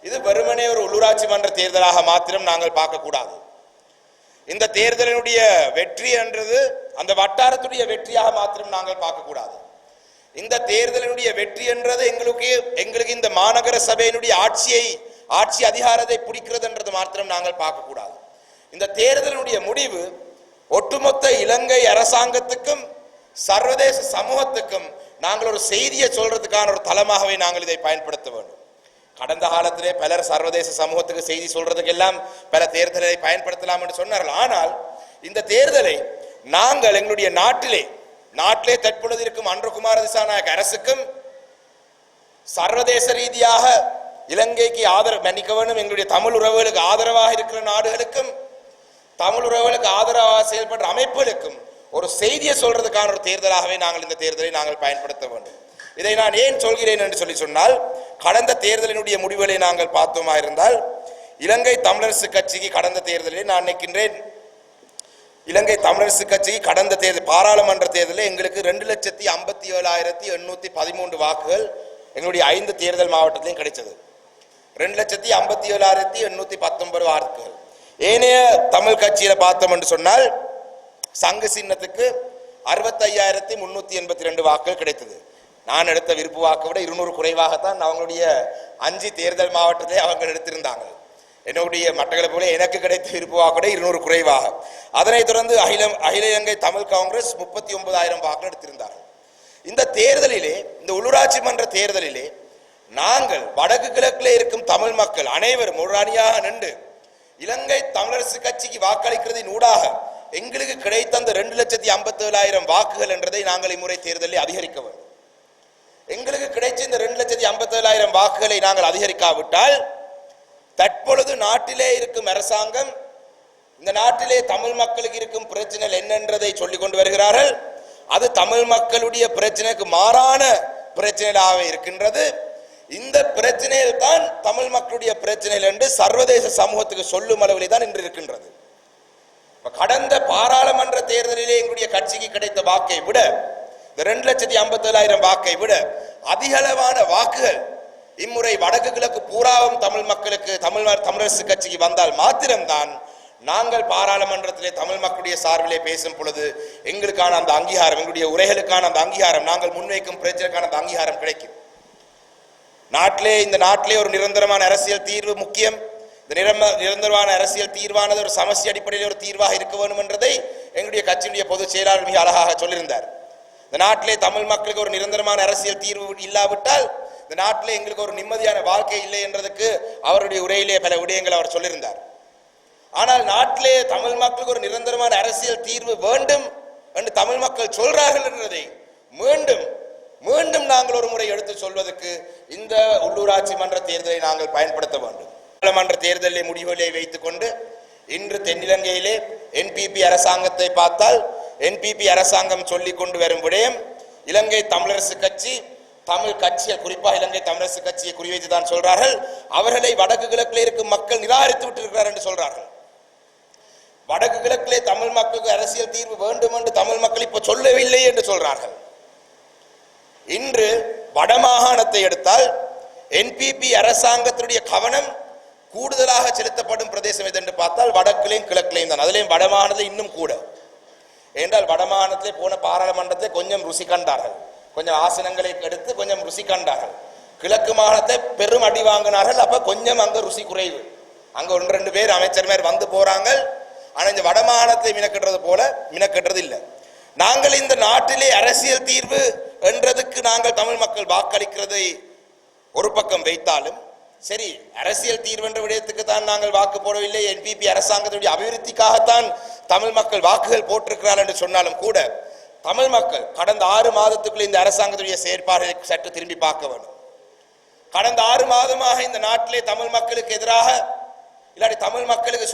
இது வெறுமனே ஒரு உள்ளூராட்சி மன்ற தேர்தலாக மாத்திரம் நாங்கள் பார்க்கக்கூடாது. இந்த தேர்தலினுடைய வெற்றி என்றது அந்த வட்டாரத்துடைய வெற்றியாக மாத்திரம் நாங்கள் பார்க்கக்கூடாது. இந்த தேர்தலினுடைய வெற்றி என்றது எங்களுக்கு இந்த மாநகர சபையினுடைய ஆட்சி அதிகாரத்தை பிடிக்கிறது என்றது மாத்திரம் நாங்கள் பார்க்கக்கூடாது. இந்த தேர்தலினுடைய முடிவு ஒட்டுமொத்த இலங்கை அரசாங்கத்துக்கும் சர்வதேச சமூகத்துக்கும் நாங்கள் ஒரு செய்தியை சொல்றதுக்கான ஒரு தளமாகவே நாங்கள் இதை பயன்படுத்த வேண்டும். கடந்த காலத்திலே பலர் சர்வதேச சமூகத்துக்கு செய்தி சொல்றதுக்கு எல்லாம் பல தேர்தலை பயன்படுத்தலாம் என்று சொன்னார்கள். ஆனால் இந்த தேர்தலை நாங்கள் எங்களுடைய நாட்டிலே தற்பொழுது இருக்கும் அன்றுகுமார திசாநாயக்க அரசுக்கும் சர்வதேச ரீதியாக இலங்கைக்கு மன்னிக்க வேண்டும், எங்களுடைய தமிழ் உறவுகளுக்கு ஆதரவாக இருக்கிற நாடுகளுக்கும் தமிழ் உறவுகளுக்கு ஆதரவாக செயல்படுற அமைப்புகளுக்கும் ஒரு செய்தியை சொல்றதுக்கான ஒரு தேர்தலாகவே நாங்கள் இந்த தேர்தலை நாங்கள் பயன்படுத்த வேண்டும். இதை நான் ஏன் சொல்கிறேன் என்று சொன்னால், கடந்த தேர்தலினுடைய முடிவுகளை நாங்கள் பார்த்தோமா இருந்தால், இலங்கை தமிழரசு கட்சிக்கு கடந்த தேர்தலில் நான் நினைக்கின்றேன், இலங்கை தமிழரசு கட்சிக்கு கடந்த தேர்தல் பாராளுமன்ற தேர்தலில் எங்களுக்கு 2,57,813 வாக்குகள் எங்களுடைய 5 தேர்தல் மாவட்டத்திலையும் கிடைச்சது. 2,57,819 வாக்குகள். ஏனைய தமிழ் கட்சியில பார்த்தோம் என்று சொன்னால் சங்கு சின்னத்துக்கு 65,382 வாக்குகள் கிடைத்தது. நான் எடுத்த விருப்பு வாக்கை விட 200 குறைவாகத்தான் அவங்களுடைய 5 தேர்தல் மாவட்டத்தை அவங்க எடுத்திருந்தாங்க. என்னுடைய மட்டக்களப்பிலே எனக்கு கிடைத்த விருப்பு வாக்கு விட 200 குறைவாக. அதனைத் தொடர்ந்து அகில இலங்கை தமிழ் காங்கிரஸ் 39,000 வாக்குகள் எடுத்திருந்தார்கள். இந்த தேர்தலிலே, இந்த உள்ளூராட்சி மன்ற தேர்தலிலே நாங்கள் வடக்கு கிழக்கிலே இருக்கும் தமிழ் மக்கள் அனைவரும் ஒரு அணியாக நின்று இலங்கை தமிழரசு கட்சிக்கு வாக்களிக்கிறதின் ஊடாக எங்களுக்கு கிடைத்த அந்த 2,57,000 வாக்குகள் என்றதை நாங்கள் இம்முறை தேர்தலில் அதிகரிக்க வேண்டும். எங்களுக்கு கிடைச்ச இந்த 2,57,000 வாக்குகளை நாங்கள் அதிகரிக்காவிட்டால் தற்பொழுது நாட்டிலே இருக்கும் அரசாங்கம் இந்த நாட்டிலே தமிழ் மக்களுக்கு இருக்கும் பிரச்சனைகள் என்னன்றதை சொல்லிக் கொண்டு வருகிறார்கள். அது தமிழ் மக்களுடைய பிரச்சனைக்கு மாறான பிரச்சனைகளாக இருக்கின்றது. இந்த பிரச்சனையில் தான் தமிழ் மக்களுடைய பிரச்சனைகள் என்று சர்வதேச சமூகத்துக்கு சொல்லும் அளவிலே தான் இன்று இருக்கின்றது. கடந்த பாராளுமன்ற தேர்தலிலே எங்களுடைய கட்சிக்கு கிடைத்த வாக்கை விட, இந்த 2,57,000 வாக்கை விட அதிகளவான வாக்குகள் இம்முறை வடக்கு கிழக்கு பூராவும் தமிழ் மக்களுக்கு தமிழரசு கட்சிக்கு வந்தால் மாத்திரம்தான் நாங்கள் பாராளுமன்றத்திலே தமிழ் மக்களுடைய சார்பிலே பேசும் பொழுது எங்களுக்கான அந்த அங்கீகாரம், எங்களுடைய உரைகளுக்கான அந்த அங்கீகாரம், நாங்கள் முன்வைக்கும் பிரச்சனைக்கான அந்த அங்கீகாரம் கிடைக்கும். இந்த நாட்டிலே ஒரு நிரந்தரமான அரசியல் தீர்வு முக்கியம். இந்த நிரந்தரமான அரசியல் தீர்வானது ஒரு சமஸ்டி அடிப்படையில் ஒரு தீர்வாக இருக்க வேண்டும் என்றதை எங்களுடைய கட்சியினுடைய பொதுச் செயலாளர் மிக அழகாக சொல்லியிருந்தார். இந்த நாட்டிலே தமிழ் மக்களுக்கு ஒரு நிரந்தரமான அரசியல் தீர்வு இல்லாவிட்டால் இந்த நாட்டிலே எங்களுக்கு ஒரு நிம்மதியான வாழ்க்கை இல்லை என்றதுக்கு அவருடைய உரையிலே பல விடயங்கள் அவர் சொல்லியிருந்தார். ஆனால் நாட்டிலே தமிழ் மக்களுக்கு ஒரு நிரந்தரமான அரசியல் தீர்வு வேண்டும் என்று தமிழ் மக்கள் சொல்றார்கள் என்றதை மீண்டும் நாங்கள் ஒரு முறை எடுத்து சொல்வதற்கு இந்த உள்ளூராட்சி மன்ற தேர்தலை நாங்கள் பயன்படுத்த வேண்டும். பாராளுமன்ற தேர்தலில் முடிவுகளை வைத்துக் கொண்டு இன்று தென்னிலங்கையிலே என்பிபி அரசாங்கத்தை பார்த்தால், என்பிபி அரசாங்கம் சொல்லிக் கொண்டு வரும் விடயம், இலங்கை தமிழரசு கட்சி தமிழ் கட்சியை, குறிப்பாக இலங்கை தமிழரசு கட்சியை குறிவைத்து தான் சொல்றார்கள், அவர்களை வடக்கு கிழக்கிலே இருக்கும் மக்கள் நிராகரித்து விட்டிருக்கிறார் என்று சொல்றார்கள். வடக்கு கிழக்கிலே தமிழ் மக்களுக்கு அரசியல் தீர்வு வேண்டும் என்று தமிழ் மக்கள் இப்ப சொல்லவில்லை என்று சொல்றார்கள். இன்று வடமாகாணத்தை எடுத்தால் என்பிபி அரசாங்கத்தினுடைய கவனம் கூடுதலாக செலுத்தப்படும் பிரதேசம் எது என்று பார்த்தால் வடக்கிலையும் கிழக்கிலையும் தான். அதிலையும் வடமாகாணத்தில் இன்னும் கூட. என்றால் வடமாகாணத்திலே போன பாராளுமன்றத்தை கொஞ்சம் ருசி கண்டார்கள், கொஞ்சம் ஆசனங்களை எடுத்து கொஞ்சம் ருசி கண்டார்கள். கிழக்கு மாகாணத்தை பெரும் அடி வாங்கினார்கள். அப்ப கொஞ்சம் அங்க ருசி குறைவு. அங்க 1-2 பேர் அமைச்சர் வந்து போறாங்க. ஆனா இந்த வடமாகாணத்தை மினக்கட்டுறது போல மினக்கட்டுறது இல்லை. நாங்கள் இந்த நாட்டிலே அரசியல் தீர்வு என்றதுக்கு நாங்கள் தமிழ் மக்கள் வாக்களிக்கிறதை ஒரு பக்கம் வைத்தாலும் சரி, அரசியல் தீர்வு என்ற விடயத்துக்கு தான் நாங்கள் வாக்கு போடவில்லை, என்பிபி அரசாங்கத்துடைய அபிவிருத்திக்காகத்தான் தமிழ் மக்கள் வாக்குகள் போட்டிருக்கிறார்கள் என்று சொன்னாலும் கூட தமிழ் மக்கள் கடந்த 6 மாதத்துக்குள்ள இந்த அரசாங்கத்துடைய செயற்பாடுகளை சற்று திரும்பி பார்க்க வேண்டும். கடந்த 6 மாதமாக இந்த நாட்டிலே தமிழ் மக்களுக்கு எதிராக இல்லாட்டி தமிழ் மக்களுக்கு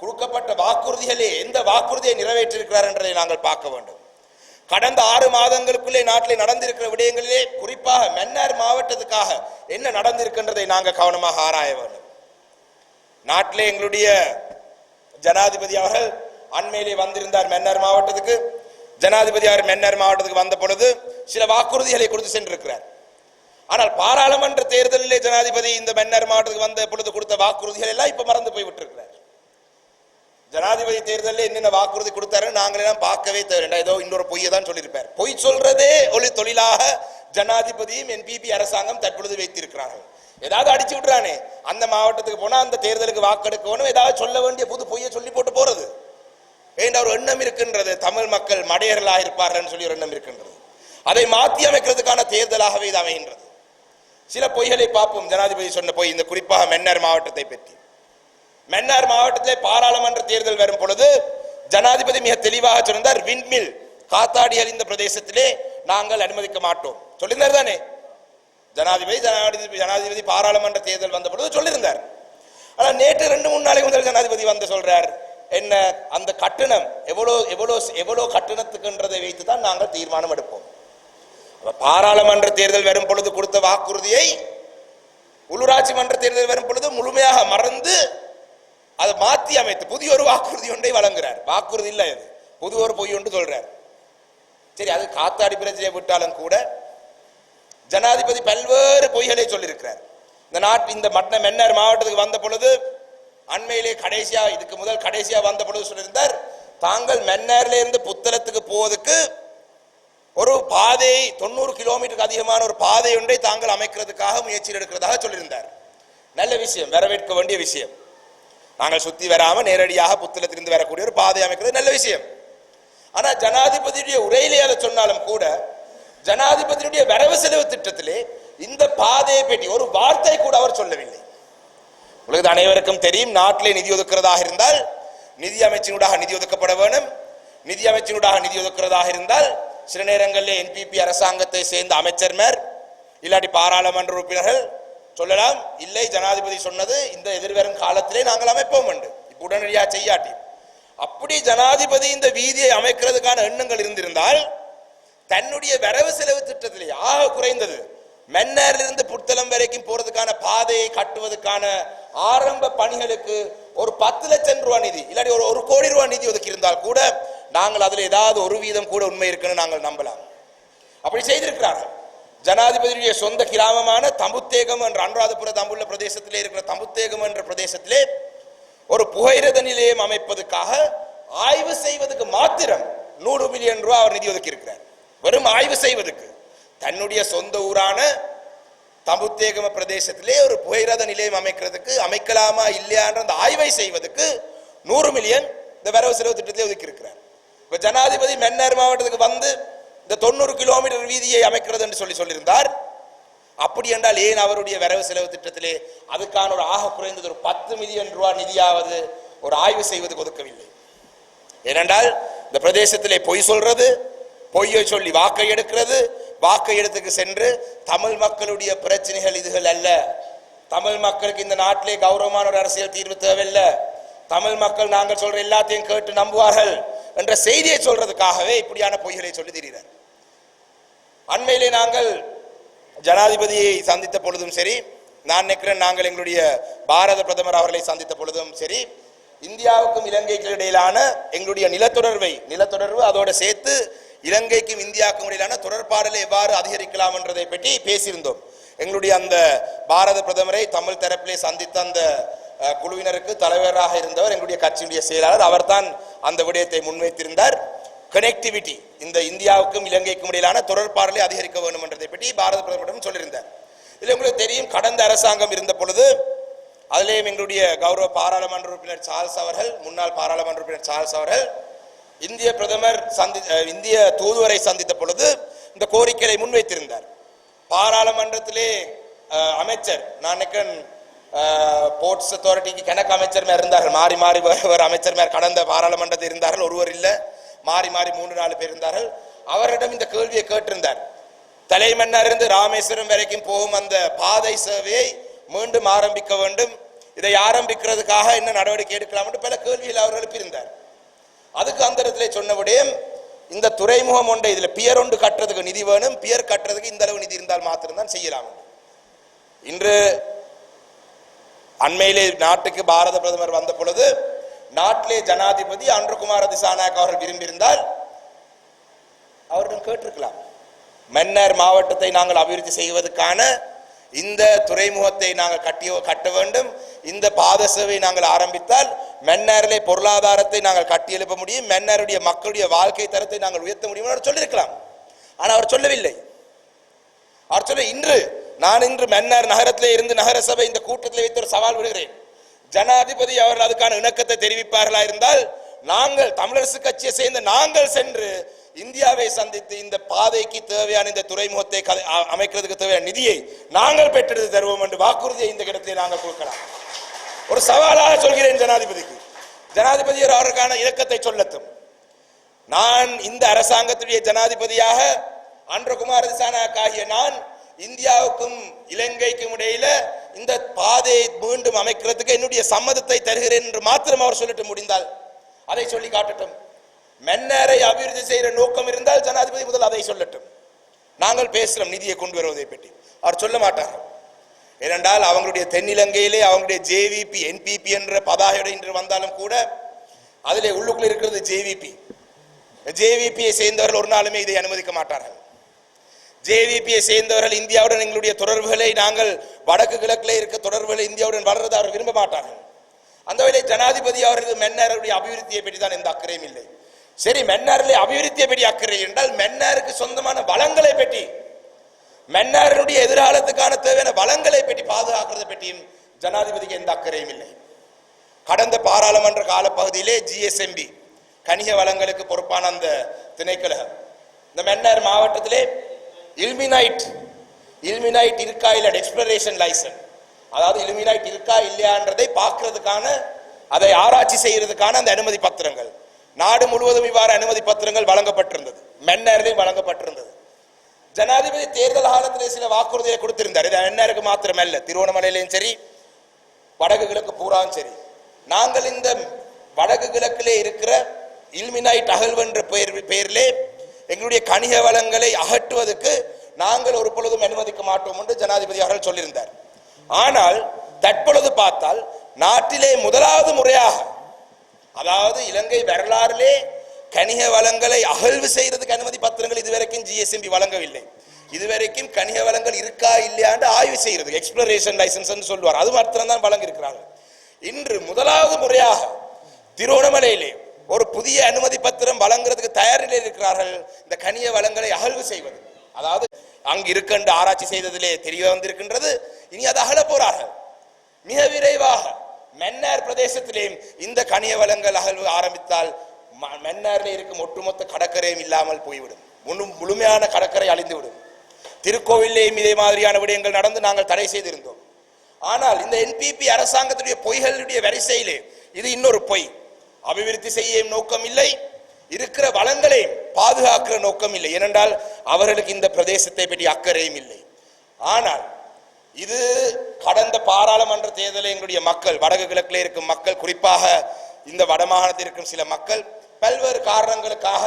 கொடுக்கப்பட்ட வாக்குறுதிகளே எந்த வாக்குறுதியை நிறைவேற்றிருக்கிறார் என்றதை நாங்கள் பார்க்க வேண்டும். கடந்த 6 மாதங்களுக்குள்ளே நாட்டிலே நடந்திருக்கிற விடயங்களிலே குறிப்பாக மன்னார் மாவட்டத்துக்காக என்ன நடந்திருக்கின்றதை நாங்கள் கவனமாக ஆராய வேண்டும். நாட்டிலே எங்களுடைய ஜனாதிபதி அவர்கள் அண்மையிலே வந்திருந்தார் மன்னார் மாவட்டத்துக்கு. ஜனாதிபதி அவர் மன்னார் மாவட்டத்துக்கு வந்த பொழுது சில வாக்குறுதிகளை கொடுத்து சென்றிருக்கிறார். ஆனால் பாராளுமன்ற தேர்தலிலே ஜனாதிபதி இந்த மன்னார் மாவட்டத்துக்கு வந்த பொழுது கொடுத்த வாக்குறுதிகள் எல்லாம் இப்ப மறந்து போய் விட்டிருக்கிறார். ஜனாதிபதி தேர்தலில் என்னென்ன வாக்குறுதி கொடுத்தாரு நாங்களெல்லாம் பார்க்கவே தேவையில்லை. ஏதோ இன்னொரு பொய்யை தான் சொல்லியிருப்பார். பொய் சொல்றதே ஒரு தொழிலாக ஜனாதிபதியும் என்பிபி அரசாங்கம் தற்பொழுது வைத்திருக்கிறார்கள். ஏதாவது அடிச்சு விட்டுறானே, அந்த மாவட்டத்துக்கு போனா அந்த தேர்தலுக்கு வாக்கெடுக்கணும், ஏதாவது சொல்ல வேண்டிய புது பொய்யை சொல்லி போட்டு போறது. ஏன் ஒரு எண்ணம் இருக்கின்றது, தமிழ் மக்கள் மடையர்களாக இருப்பார்கள் சொல்லி ஒரு எண்ணம் இருக்கின்றது. அதை மாற்றி அமைக்கிறதுக்கான தேர்தலாகவே இது அமைகின்றது. சில பொய்களை பார்ப்போம். ஜனாதிபதி சொன்ன பொய், இந்த குறிப்பாக மன்னார் மாவட்டத்தை பற்றி. மன்னார் மாவட்டத்திலே பாராளுமன்ற தேர்தல் வரும் பொழுது ஜனாதிபதி மிக தெளிவாக சொன்னார், விண்மில் காத்தாடி அழிந்த பிரதேசத்திலே நாங்கள் அனுமதிக்க மாட்டோம் சொல்லியிருந்தார் தானே ஜனாதிபதி பாராளுமன்ற தேர்தல் வந்த பொழுது சொல்லியிருந்தார். ஆனா நேற்று 2-3 நாளைக்கு முதல் ஜனாதிபதி வந்து சொல்றார், என்ன அந்த கட்டணம் எவ்வளோ கட்டணத்துக்குன்றதை வைத்து தான் நாங்கள் தீர்மானம் எடுப்போம். பாராளுமன்ற தேர்தல் வரும் பொழுது கொடுத்த வாக்குறுதியை உள்ளூராட்சி மன்ற தேர்தல் வரும் பொழுது முழுமையாக மறந்து அதை மாற்றி அமைத்து புதிய ஒரு வாக்குறுதி ஒன்றை வழங்குகிறார். வாக்குறுதி இல்லை, அது புது ஒரு பொய் ஒன்று சொல்றார். சரி, அது காத்தாடி பிரச்சனையை விட்டாலும் கூட ஜனாதிபதி பல்வேறு பொய்களை சொல்லியிருக்கிறார். இந்த மன்னார் மாவட்டத்துக்கு வந்த பொழுது அண்மையிலே இதுக்கு முதல் கடைசியா வந்த பொழுது சொல்லியிருந்தார், தாங்கள் மன்னாரில இருந்து புத்தளத்துக்கு போவதற்கு ஒரு பாதை 90 கிலோமீட்டருக்கு அதிகமான ஒரு பாதை ஒன்றை தாங்கள் அமைக்கிறதுக்காக முயற்சி எடுக்கிறதாக சொல்லியிருந்தார். நல்ல விஷயம், வரவேற்க வேண்டிய விஷயம். நாங்கள் சுத்தி வராம நேரடியாக புத்தளத்திலிருந்து வரக்கூடிய ஒரு பாதை அமைக்கிறது நல்ல விஷயம். ஆனா ஜனாதிபதியுடைய உரையிலே அதை சொன்னாலும் கூட ஜனாதிபதியுடைய வரவு செலவு திட்டத்திலே இந்த பாதையை பற்றி ஒரு வார்த்தை கூட அவர் சொல்லவில்லை. உங்களுக்கு அனைவருக்கும் தெரியும், நாட்டிலே நிதி ஒதுக்கிறதாக இருந்தால் நிதி அமைச்சினூடாக நிதி ஒதுக்கப்பட வேண்டும். நிதி அமைச்சினூடாக நிதி ஒதுக்கிறதாக இருந்தால் சில நேரங்களில் என்பிபி அரசாங்கத்தை சேர்ந்த அமைச்சர்மார் இல்லாட்டி பாராளுமன்ற உறுப்பினர்கள் சொல்லலாம், இல்லை ஜனாதிபதி சொன்னது இந்த எதிர்வரும் காலத்திலே நாங்கள் அமைப்போம் என்று, இப்ப உடனடியாக செய்யாட்டி. அப்படி ஜனாதிபதி இந்த வீதியை அமைக்கிறதுக்கான எண்ணங்கள் இருந்திருந்தால் தன்னுடைய வரவு செலவு திட்டத்திலே ஆக குறைந்தது மன்னாரிலிருந்து புத்தளம் வரைக்கும் போறதுக்கான பாதையை கட்டுவதற்கான ஆரம்ப பணிகளுக்கு ஒரு 10 லட்சம் ரூபாய் நிதி இல்லாட்டி ஒரு 1 கோடி ரூபாய் நிதி ஒதுக்கி இருந்தால் கூட நாங்கள் அதில் ஏதாவது 1% கூட உண்மை இருக்குன்னு நாங்கள் நம்பலாம். அப்படி செய்திருக்கிறார்கள். ஜனாதிபதியுடைய சொந்த கிராமமான தம்புத்தேகம் என்ற அனுராதபுரம் அம்புள்ள பிரதேசத்திலே இருக்கிற தம்புத்தேகம் என்ற பிரதேசத்திலே ஒரு புகையிரத நிலையம் அமைப்பதற்காக ஆய்வு செய்வதற்கு மாத்திரம் 100 மில்லியன் ரூபாய் அவர் நிதி ஒதுக்கி இருக்கிறார். வெறும் ஆய்வு செய்வதற்கு தன்னுடைய சொந்த ஊரான தம்புத்தேகம பிரதேசத்திலே ஒரு புகையிரத நிலையம் அமைக்கலாமா இல்லையான்ற அந்த ஆய்வை செய்வதற்கு 100 மில்லியன் இந்த வரவு செலவு திட்டத்திலே ஒதுக்கி இருக்கிறார். இப்ப ஜனாதிபதி மன்னார் மாவட்டத்துக்கு வந்து இந்த 90 கிலோமீட்டர் வீதியை அமைக்கிறது என்று சொல்லியிருந்தார். அப்படி என்றால் ஏன் அவருடைய வரவு செலவு திட்டத்திலே அதுக்கான ஒரு ஆக குறைந்தது ஒரு 10 மில்லியன் ரூபாய் நிதியாவது ஒரு ஆய்வு செய்வதற்கு ஒதுக்கவில்லை? ஏனென்றால் இந்த பிரதேசத்திலே பொய் சொல்றது, பொய்யை சொல்லி வாக்கை எடுக்கிறது, வாக்கை எடுத்துக்கு சென்று தமிழ் மக்களுடைய பிரச்சனைகள் இதுகள் அல்ல, தமிழ் மக்களுக்கு இந்த நாட்டிலே கௌரவமான ஒரு அரசியல் தீர்வு தேவையில்லை, தமிழ் மக்கள் நாங்கள் சொல்ற எல்லாத்தையும் கேட்டு நம்புவார்கள் என்ற செய்தியை சொல்றதுக்காகவே இப்படியான பொய்களை சொல்லி திரிகிறார். அண்மையிலே நாங்கள் ஜனாதிபதியை சந்தித்த பொழுதும் சரி, நான் நினைக்கிறேன் நாங்கள் எங்களுடைய பாரத பிரதமர் அவர்களை சந்தித்த பொழுதும் சரி, இந்தியாவுக்கும் இலங்கைக்கும் இடையிலான எங்களுடைய நிலத்தொடர்பு அதோட சேர்த்து இலங்கைக்கும் இந்தியாவுக்கும் இடையிலான தொடர்பாடலை எவ்வாறு அதிகரிக்கலாம் என்றதை பற்றி பேசியிருந்தோம். எங்களுடைய அந்த பாரத பிரதமரை தமிழ் தரப்பிலே சந்தித்த அந்த குழுவினருக்கு தலைவராக இருந்தவர் எங்களுடைய கட்சியுடைய செயலாளர், அவர்தான் அந்த விடயத்தை முன்வைத்திருந்தார். கனெக்டிவிட்டி, இந்த இந்தியாவுக்கும் இலங்கைக்கும் இடையிலான தொடர்பாடலை அதிகரிக்க வேண்டும் என்றதை பற்றி பாரத பிரதமரிடம் சொல்லியிருந்தார். இதில் உங்களுக்கு தெரியும், கடந்த அரசாங்கம் இருந்த பொழுது அதிலேயும் எங்களுடைய கௌரவ பாராளுமன்ற உறுப்பினர் சார்ல்ஸ் அவர்கள், முன்னாள் பாராளுமன்ற உறுப்பினர் சார்ல்ஸ் அவர்கள் இந்திய தூதுவரை சந்தித்த பொழுது இந்த கோரிக்கையை முன்வைத்திருந்தார். பாராளுமன்றத்திலே அமைச்சர், நான் நினைக்கிறேன் போர்ட்ஸ் அத்தாரிட்டிக்கு கணக்கு அமைச்சர் இருந்தார்கள், மாறி மாறி வேறு அமைச்சர் கடந்த பாராளுமன்றத்தில் இருந்தார்கள், ஒருவர் இல்லை, மாறி மாறி 3-4 பேர் இருந்தார்கள். அவரிடம் இந்த கேள்வியை கேட்டிருந்தார். தலைமன்னார் இருந்து ராமேஸ்வரம் வரைக்கும் போகும் அந்த பாதை சேவையை மீண்டும் ஆரம்பிக்க வேண்டும், இதை ஆரம்பிக்கிறதுக்காக என்ன நடவடிக்கை எடுக்கலாம் என்று பல கேள்விகள் அவர்கள் எழுப்பியிருந்தார். அதுக்கு அந்த இடத்துல சொன்னபடியே இந்த துறைமுகம் ஒன்றை இதுல பியர் ஒன்று கட்டுறதுக்கு நிதி வேணும், பியர் கட்டுறதுக்கு இந்த அளவு நிதி இருந்தால் மாத்திரம்தான் செய்யலாம். இன்று அண்மையிலே நாட்டுக்கு பாரத பிரதமர் வந்த பொழுது நாட்டிலே ஜனாதிபதி அன்ருகுமார திசாநாயக் அவர்கள் விரும்பியிருந்தால் அவரிடம் கேட்டிருக்கலாம், மன்னார் மாவட்டத்தை நாங்கள் அபிவிருத்தி செய்வதற்கான இந்த துறைமுகத்தை நாங்கள் கட்ட வேண்டும். இந்த பாத சேவை நாங்கள் ஆரம்பித்தால் மன்னாரிலே பொருளாதாரத்தை நாங்கள் கட்டி எழுப்ப முடியும், மன்னாருடைய மக்களுடைய வாழ்க்கை தரத்தை நாங்கள் உயர்த்த முடியும் அவர் சொல்லியிருக்கலாம். ஆனால் அவர் சொல்லவில்லை. அவர் சொல்ல இன்று மன்னார் நகரத்திலே இருந்து நகரசபை இந்த கூட்டத்தில் வைத்து ஒரு சவால் விடுகிறேன். ஜனாதிபதி அவர்கள் அதுக்கான இணக்கத்தை தெரிவிப்பார்களா இருந்தால் நாங்கள் தமிழரசு கட்சியை சேர்ந்த நாங்கள் சென்று இந்தியாவை சந்தித்து இந்த பாதைக்கு தேவையான இந்த துறைமுகத்தை அமைக்கிறதுக்கு தேவையான நிதியை நாங்கள் பெற்றெடுத்து தருவோம் என்று வாக்குறுதியை இந்த இடத்திலே நாங்கள் கொடுக்கலாம். ஒரு சவாலாக சொல்கிறேன் ஜனாதிபதிக்கு. ஜனாதிபதி அவருக்கான இலக்கத்தை சொல்லட்டும். நான் இந்த அரசாங்கத்துடைய ஜனாதிபதியாக அன்றகுமார் திசாநாயக்காகிய நான் இந்தியாவுக்கும் இலங்கைக்கும் இடையில இந்த பாதையை மீண்டும் அமைக்கிறதுக்கு என்னுடைய சம்மதத்தை தருகிறேன் என்று மாத்திரம் அவர் சொல்லிட்டு முடிந்தால் அதை சொல்லி காட்டட்டும். மன்னாரை அபிவிருத்தி செய்கிற நோக்கம் இருந்தால் ஜனாதிபதி முதல் அதை சொல்லட்டும். நாங்கள் பேசுகிறோம் நிதியை கொண்டு வருவதை பற்றி. அவர் சொல்ல மாட்டார். ஏனென்றால் அவங்களுடைய தென்னிலங்கையிலே அவங்களுடைய ஜேவிபி என்பிபி என்ற பதாகையோடு இன்று வந்தாலும் கூட அதிலே உள்ளுக்குள் இருக்கிறது ஜேவிபியை சேர்ந்தவர்கள் ஒரு நாளுமே இதை அனுமதிக்க மாட்டார்கள். ஜேவிபியை சேர்ந்தவர்கள் இந்தியாவுடன் எங்களுடைய தொடர்புகளை நாங்கள் வடக்கு கிழக்கிலே இருக்க தொடர்புகளை இந்தியாவுடன் வளர்றது அவர் விரும்ப மாட்டார்கள். அந்த வேளை ஜனாதிபதி அவருக்கு மன்னாருடைய அபிவிருத்தியை பற்றி தான் எந்த அக்கறையும் இல்லை. சரி, மன்னாரிலே அபிவிருத்தியை பற்றி அக்கறை என்றால் மன்னாருக்கு சொந்தமான வளங்களை பற்றி, மன்னாருடைய எதிர்காலத்துக்கான தேவையான வளங்களை பற்றி பாதுகாக்கிறதை பற்றியும் ஜனாதிபதிக்கு எந்த அக்கறையும் இல்லை. கடந்த பாராளுமன்ற காலப்பகுதியிலே ஜிஎஸ்எம்பி கனிக வளங்களுக்கு பொறுப்பான அந்த திணைக்களம் இந்த மன்னார் மாவட்டத்திலே இல்மினைட் இருக்கா இல்ல எக்ஸ்ப்ளரேஷன் லைசன்ஸ், அதாவது இல்மினைட் இருக்கா இல்லையான்றதை பார்க்கிறதுக்கான அதை ஆராய்ச்சி செய்யறதுக்கான அந்த அனுமதி பத்திரங்கள் நாடு முழுவதும் இவ்வாறு அனுமதி பத்திரங்கள் வழங்கப்பட்டிருந்தது, மன்னாரிலையும் வழங்கப்பட்டிருந்தது. ஜனாதிபதி தேர்தல் காலத்திலே சில வாக்குறுதியை கொடுத்திருந்தார். இது மன்னாருக்கு மாத்திரமல்ல, திருவோணமலையிலும் சரி வடக்கு கிழக்கு பூராவும் சரி. நாங்கள் இந்த வடக்கு கிழக்கிலே இருக்கிற இல்மினைட் அகழ்வென்ற பெயரிலே எங்களுடைய கனிக வளங்களை அகற்றுவதற்கு நாங்கள் ஒரு பொழுதும் அனுமதிக்க மாட்டோம் என்று ஜனாதிபதி அவர்கள் சொல்லியிருந்தார். ஆனால் தற்பொழுது பார்த்தால் நாட்டிலே முதலாவது முறையாக, அதாவது இலங்கை வரலாறிலே கனிக வளங்களை அகழ்வு செய்யறதுக்கு அனுமதி பத்திரங்கள் இதுவரைக்கும் ஜிஎஸ்எம்பி வழங்கவில்லை. இதுவரைக்கும் கனிக வளங்கள் இருக்கா இல்லையாண்டு ஆய்வு செய்யறது எக்ஸ்ப்ளரேஷன் லைசன்ஸ் சொல்லுவார், அது மாத்திரம் தான் வழங்கியிருக்கிறார்கள். இன்று முதலாவது முறையாக திருவோணமலையிலே ஒரு புதிய அனுமதி பத்திரம் வழங்குறதுக்கு தயார் நிலையில் இருக்கிறார்கள். இந்த கனிய வளங்களை அகழ்வு செய்வது, அதாவது அங்கு இருக்கின்ற ஆராய்ச்சி செய்ததிலே தெரிய வந்திருக்கின்றது. இனி அது அகழ போறார்கள். மிக விரைவாக மன்னார் பிரதேசத்திலேயும் இந்த கனிய வளங்கள் அகழ்வு ஆரம்பித்தால் மன்னாரில் இருக்கும் ஒட்டுமொத்த கடற்கரையும் இல்லாமல் போய்விடும், முழுமையான கடற்கரை அழிந்துவிடும். திருக்கோவிலேயும் இதே மாதிரியான விடயங்கள் நடந்து நாங்கள் தடை செய்திருந்தோம். ஆனால் இந்த என்பிபி அரசாங்கத்துடைய பொய்களுடைய வரிசையிலே இது இன்னொரு பொய். அபிவிருத்தி செய்ய நோக்கம் இல்லை, இருக்கிற வளங்களை பாதுகாக்கிற நோக்கம் இல்லை. ஏனென்றால் அவர்களுக்கு இந்த பிரதேசத்தை பற்றி அக்கறையும் இல்லை. ஆனால் இது கடந்த பாராளுமன்ற தேர்தலில் எங்களுடைய மக்கள், வடக்கு கிழக்கில் இருக்கும் மக்கள், குறிப்பாக இந்த வடமாகாணத்தில் இருக்கும் சில மக்கள் பல்வேறு காரணங்களுக்காக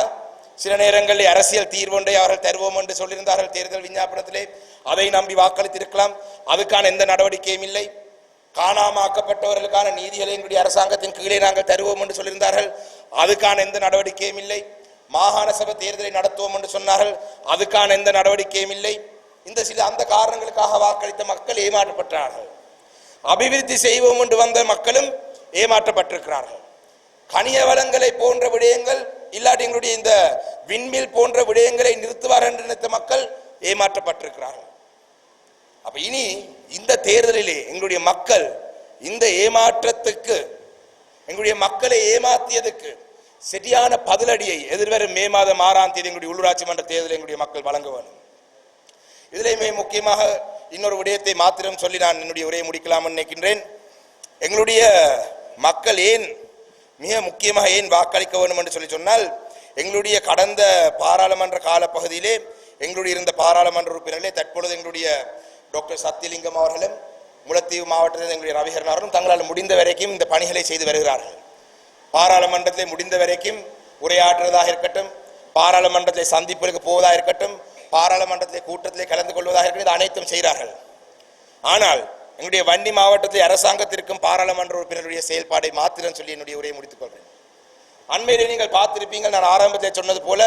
சில நேரங்களில் அரசியல் தீர்வொன்றை அவர்கள் தருவோம் என்று சொல்லியிருந்தார்கள் தேர்தல் விஞ்ஞாபனத்திலே. அதை நம்பி வாக்களித்திருக்கலாம். அதுக்கான எந்த நடவடிக்கையும் இல்லை. காணாமாக்கப்பட்டவர்களுக்கான நீதிகளை எங்களுடைய அரசாங்கத்தின் கீழே நாங்கள் தருவோம் என்று சொல்லியிருந்தார்கள். அதுக்கான எந்த நடவடிக்கையும் இல்லை. மாகாண சபை தேர்தலை நடத்துவோம் என்று சொன்னார்கள். அதுக்கான எந்த நடவடிக்கையும் இல்லை. இந்த சில அந்த காரணங்களுக்காக வாக்களித்த மக்கள் ஏமாற்றப்பட்டார்கள். அபிவிருத்தி செய்வோம் என்று வந்த மக்களும் ஏமாற்றப்பட்டிருக்கிறார்கள். கனிய வளங்களை போன்ற விடயங்கள் இல்லாட்டி எங்களுடைய இந்த விண்மில் போன்ற விடயங்களை நிறுத்துவார் என்று நினைத்த மக்கள் ஏமாற்றப்பட்டிருக்கிறார்கள். அப்ப இனி இந்த தேர்தலிலே எங்களுடைய மக்கள் இந்த ஏமாற்றத்துக்கு, எங்களுடைய மக்களை ஏமாற்றியதுக்கு சரியான பதிலடியை எதிர்வரும் மே மாதம் 6ஆம் தேதி எங்களுடைய உள்ளூராட்சி மன்ற தேர்தலில் எங்களுடைய மக்கள் வழங்க வேண்டும். இதிலேயுமே முக்கியமாக இன்னொரு விடயத்தை மாத்திரம் சொல்லி நான் என்னுடைய உரையை முடிக்கலாம் நினைக்கின்றேன். எங்களுடைய மக்கள் ஏன் மிக முக்கியமாக ஏன் வாக்களிக்க வேண்டும் என்று சொன்னால், எங்களுடைய கடந்த பாராளுமன்ற காலப்பகுதியிலே எங்களுடைய இருந்த பாராளுமன்ற உறுப்பினர்களே தற்பொழுது எங்களுடைய டாக்டர் சத்தியலிங்கம் அவர்களும் முல்லைத்தீவு மாவட்டத்தில் எங்களுடைய ரவிகரன் அவர்களும் தங்களால் முடிந்த வரைக்கும் இந்த பணிகளை செய்து வருகிறார்கள். பாராளுமன்றத்தில் முடிந்த வரைக்கும் உரையாற்றுவதாக இருக்கட்டும், பாராளுமன்றத்தில் சந்திப்புகளுக்கு போவதாக இருக்கட்டும், பாராளுமன்றத்தில் கூட்டத்திலே கலந்து கொள்வதாக இருக்கட்டும், இது அனைத்தும் செய்கிறார்கள். ஆனால் எங்களுடைய வன்னி மாவட்டத்தில் அரசாங்கத்திற்கும் பாராளுமன்ற உறுப்பினருடைய செயல்பாடை மாத்திரம் சொல்லி என்னுடைய உரையை முடித்துக் கொள்கிறேன். அண்மையிலே நீங்கள் பார்த்திருப்பீங்கள், நான் ஆரம்பத்தில் சொன்னது போல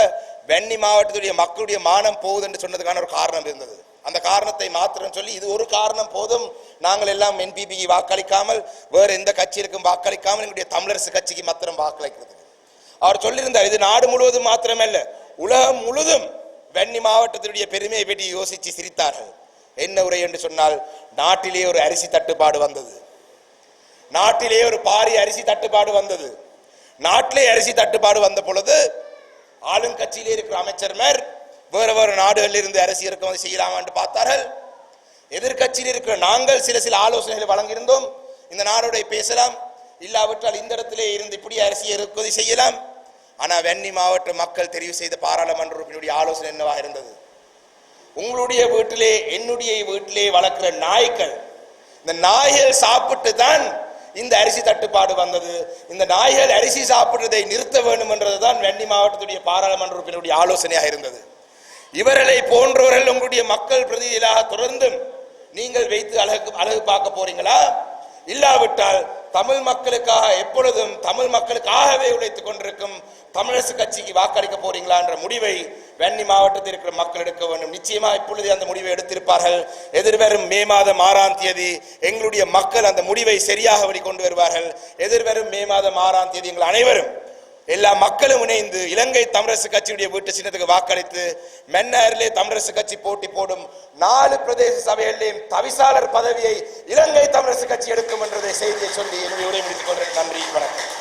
வன்னி மாவட்டத்துடைய மக்களுடைய மானம் போகுது என்று சொன்னதுக்கான ஒரு காரணம் இருந்தது. அந்த காரணத்தை மாத்திரம் சொல்லி இது ஒரு காரணம் போதும், நாங்கள் எல்லாம் என்பிபிக்கு வாக்களிக்காமல் வேறு எந்த கட்சியிற்கும் வாக்களிக்காமல் எங்களுடைய தமிழரசு கட்சிக்கு மாத்திரம் வாக்களிக்கிறதுக்கு அவர் சொல்லியிருந்தார். இது நாடு முழுவதும் மாத்திரமல்ல, உலகம் முழுதும் வன்னி மாவட்டத்தினுடைய பெருமையை பற்றி யோசித்து சிரித்தார்கள். என்ன உரை என்று சொன்னால், நாட்டிலே ஒரு அரிசி தட்டுப்பாடு வந்தது, நாட்டிலே ஒரு பாரிய அரிசி தட்டுப்பாடு வந்தது. நாட்டிலே அரிசி தட்டுப்பாடு வந்த பொழுது ஆளுங்கட்சியிலே இருக்கிற அமைச்சர்மார் வேறு வேறு நாடுகளில் இருந்து அரிசி இறக்குமதி செய்யலாமா என்று பார்த்தார்கள். எதிர்கட்சியில் இருக்கிற நாங்கள் சில ஆலோசனைகளை வழங்கியிருந்தோம். இந்த நாடோட பேசலாம், இல்லாவிட்டால் இந்த இடத்திலே இருந்து இப்படி அரிசி இறக்குமதி செய்யலாம். ஆனால் வன்னி மாவட்ட மக்கள் தெரிவு செய்த பாராளுமன்ற உறுப்பினருடைய ஆலோசனை என்னவாக இருந்தது? உங்களுடைய வீட்டிலே என்னுடைய வீட்டிலே வளர்க்கிற நாய்கள், இந்த நாய்கள் சாப்பிட்டு தான் இந்த அரிசி தட்டுப்பாடு வந்தது. இந்த நாய்கள் அரிசி சாப்பிடுறதை நிறுத்த வேண்டும் என்றதுதான் வன்னி மாவட்டத்துடைய பாராளுமன்ற உறுப்பினருடைய ஆலோசனையாக இருந்தது. இவர்களை போன்றவர்கள் உங்களுடைய மக்கள் பிரதிநிதிகளாக தொடர்ந்தும் நீங்கள் வைத்து அழகு பார்க்க போறீங்களா? இல்லாவிட்டால் தமிழ் மக்களுக்காக எப்பொழுதும் தமிழ் மக்களுக்காகவே உழைத்துக் கொண்டிருக்கும் தமிழரசு கட்சிக்கு வாக்களிக்க போறீங்களா என்ற முடிவை வன்னி மாவட்டத்தில் இருக்கிற மக்கள் எடுக்க வேண்டும். நிச்சயமா இப்பொழுதே அந்த முடிவை எடுத்திருப்பார்கள். எதிர்வரும் மே மாதம் 6ஆம் தேதி எங்களுடைய மக்கள் அந்த முடிவை சரியாக வெளிக்கொண்டு வருவார்கள். எதிர்வரும் மே மாதம் 6ஆம் தேதி எங்கள் அனைவரும் எல்லா மக்களும் இணைந்து இலங்கை தமிழரசு கட்சியுடைய வீட்டு சின்னத்துக்கு வாக்களித்து மன்னாரிலே தமிழரசு கட்சி போட்டி போடும் 4 பிரதேச சபைகளிலேயும் தவிசாளர் பதவியை இலங்கை தமிழரசு கட்சி எடுக்கும் என்றதை செய்தியை சொல்லி என்னுடைய உரை முடித்துக் கொள்கிறேன். நன்றி, வணக்கம்.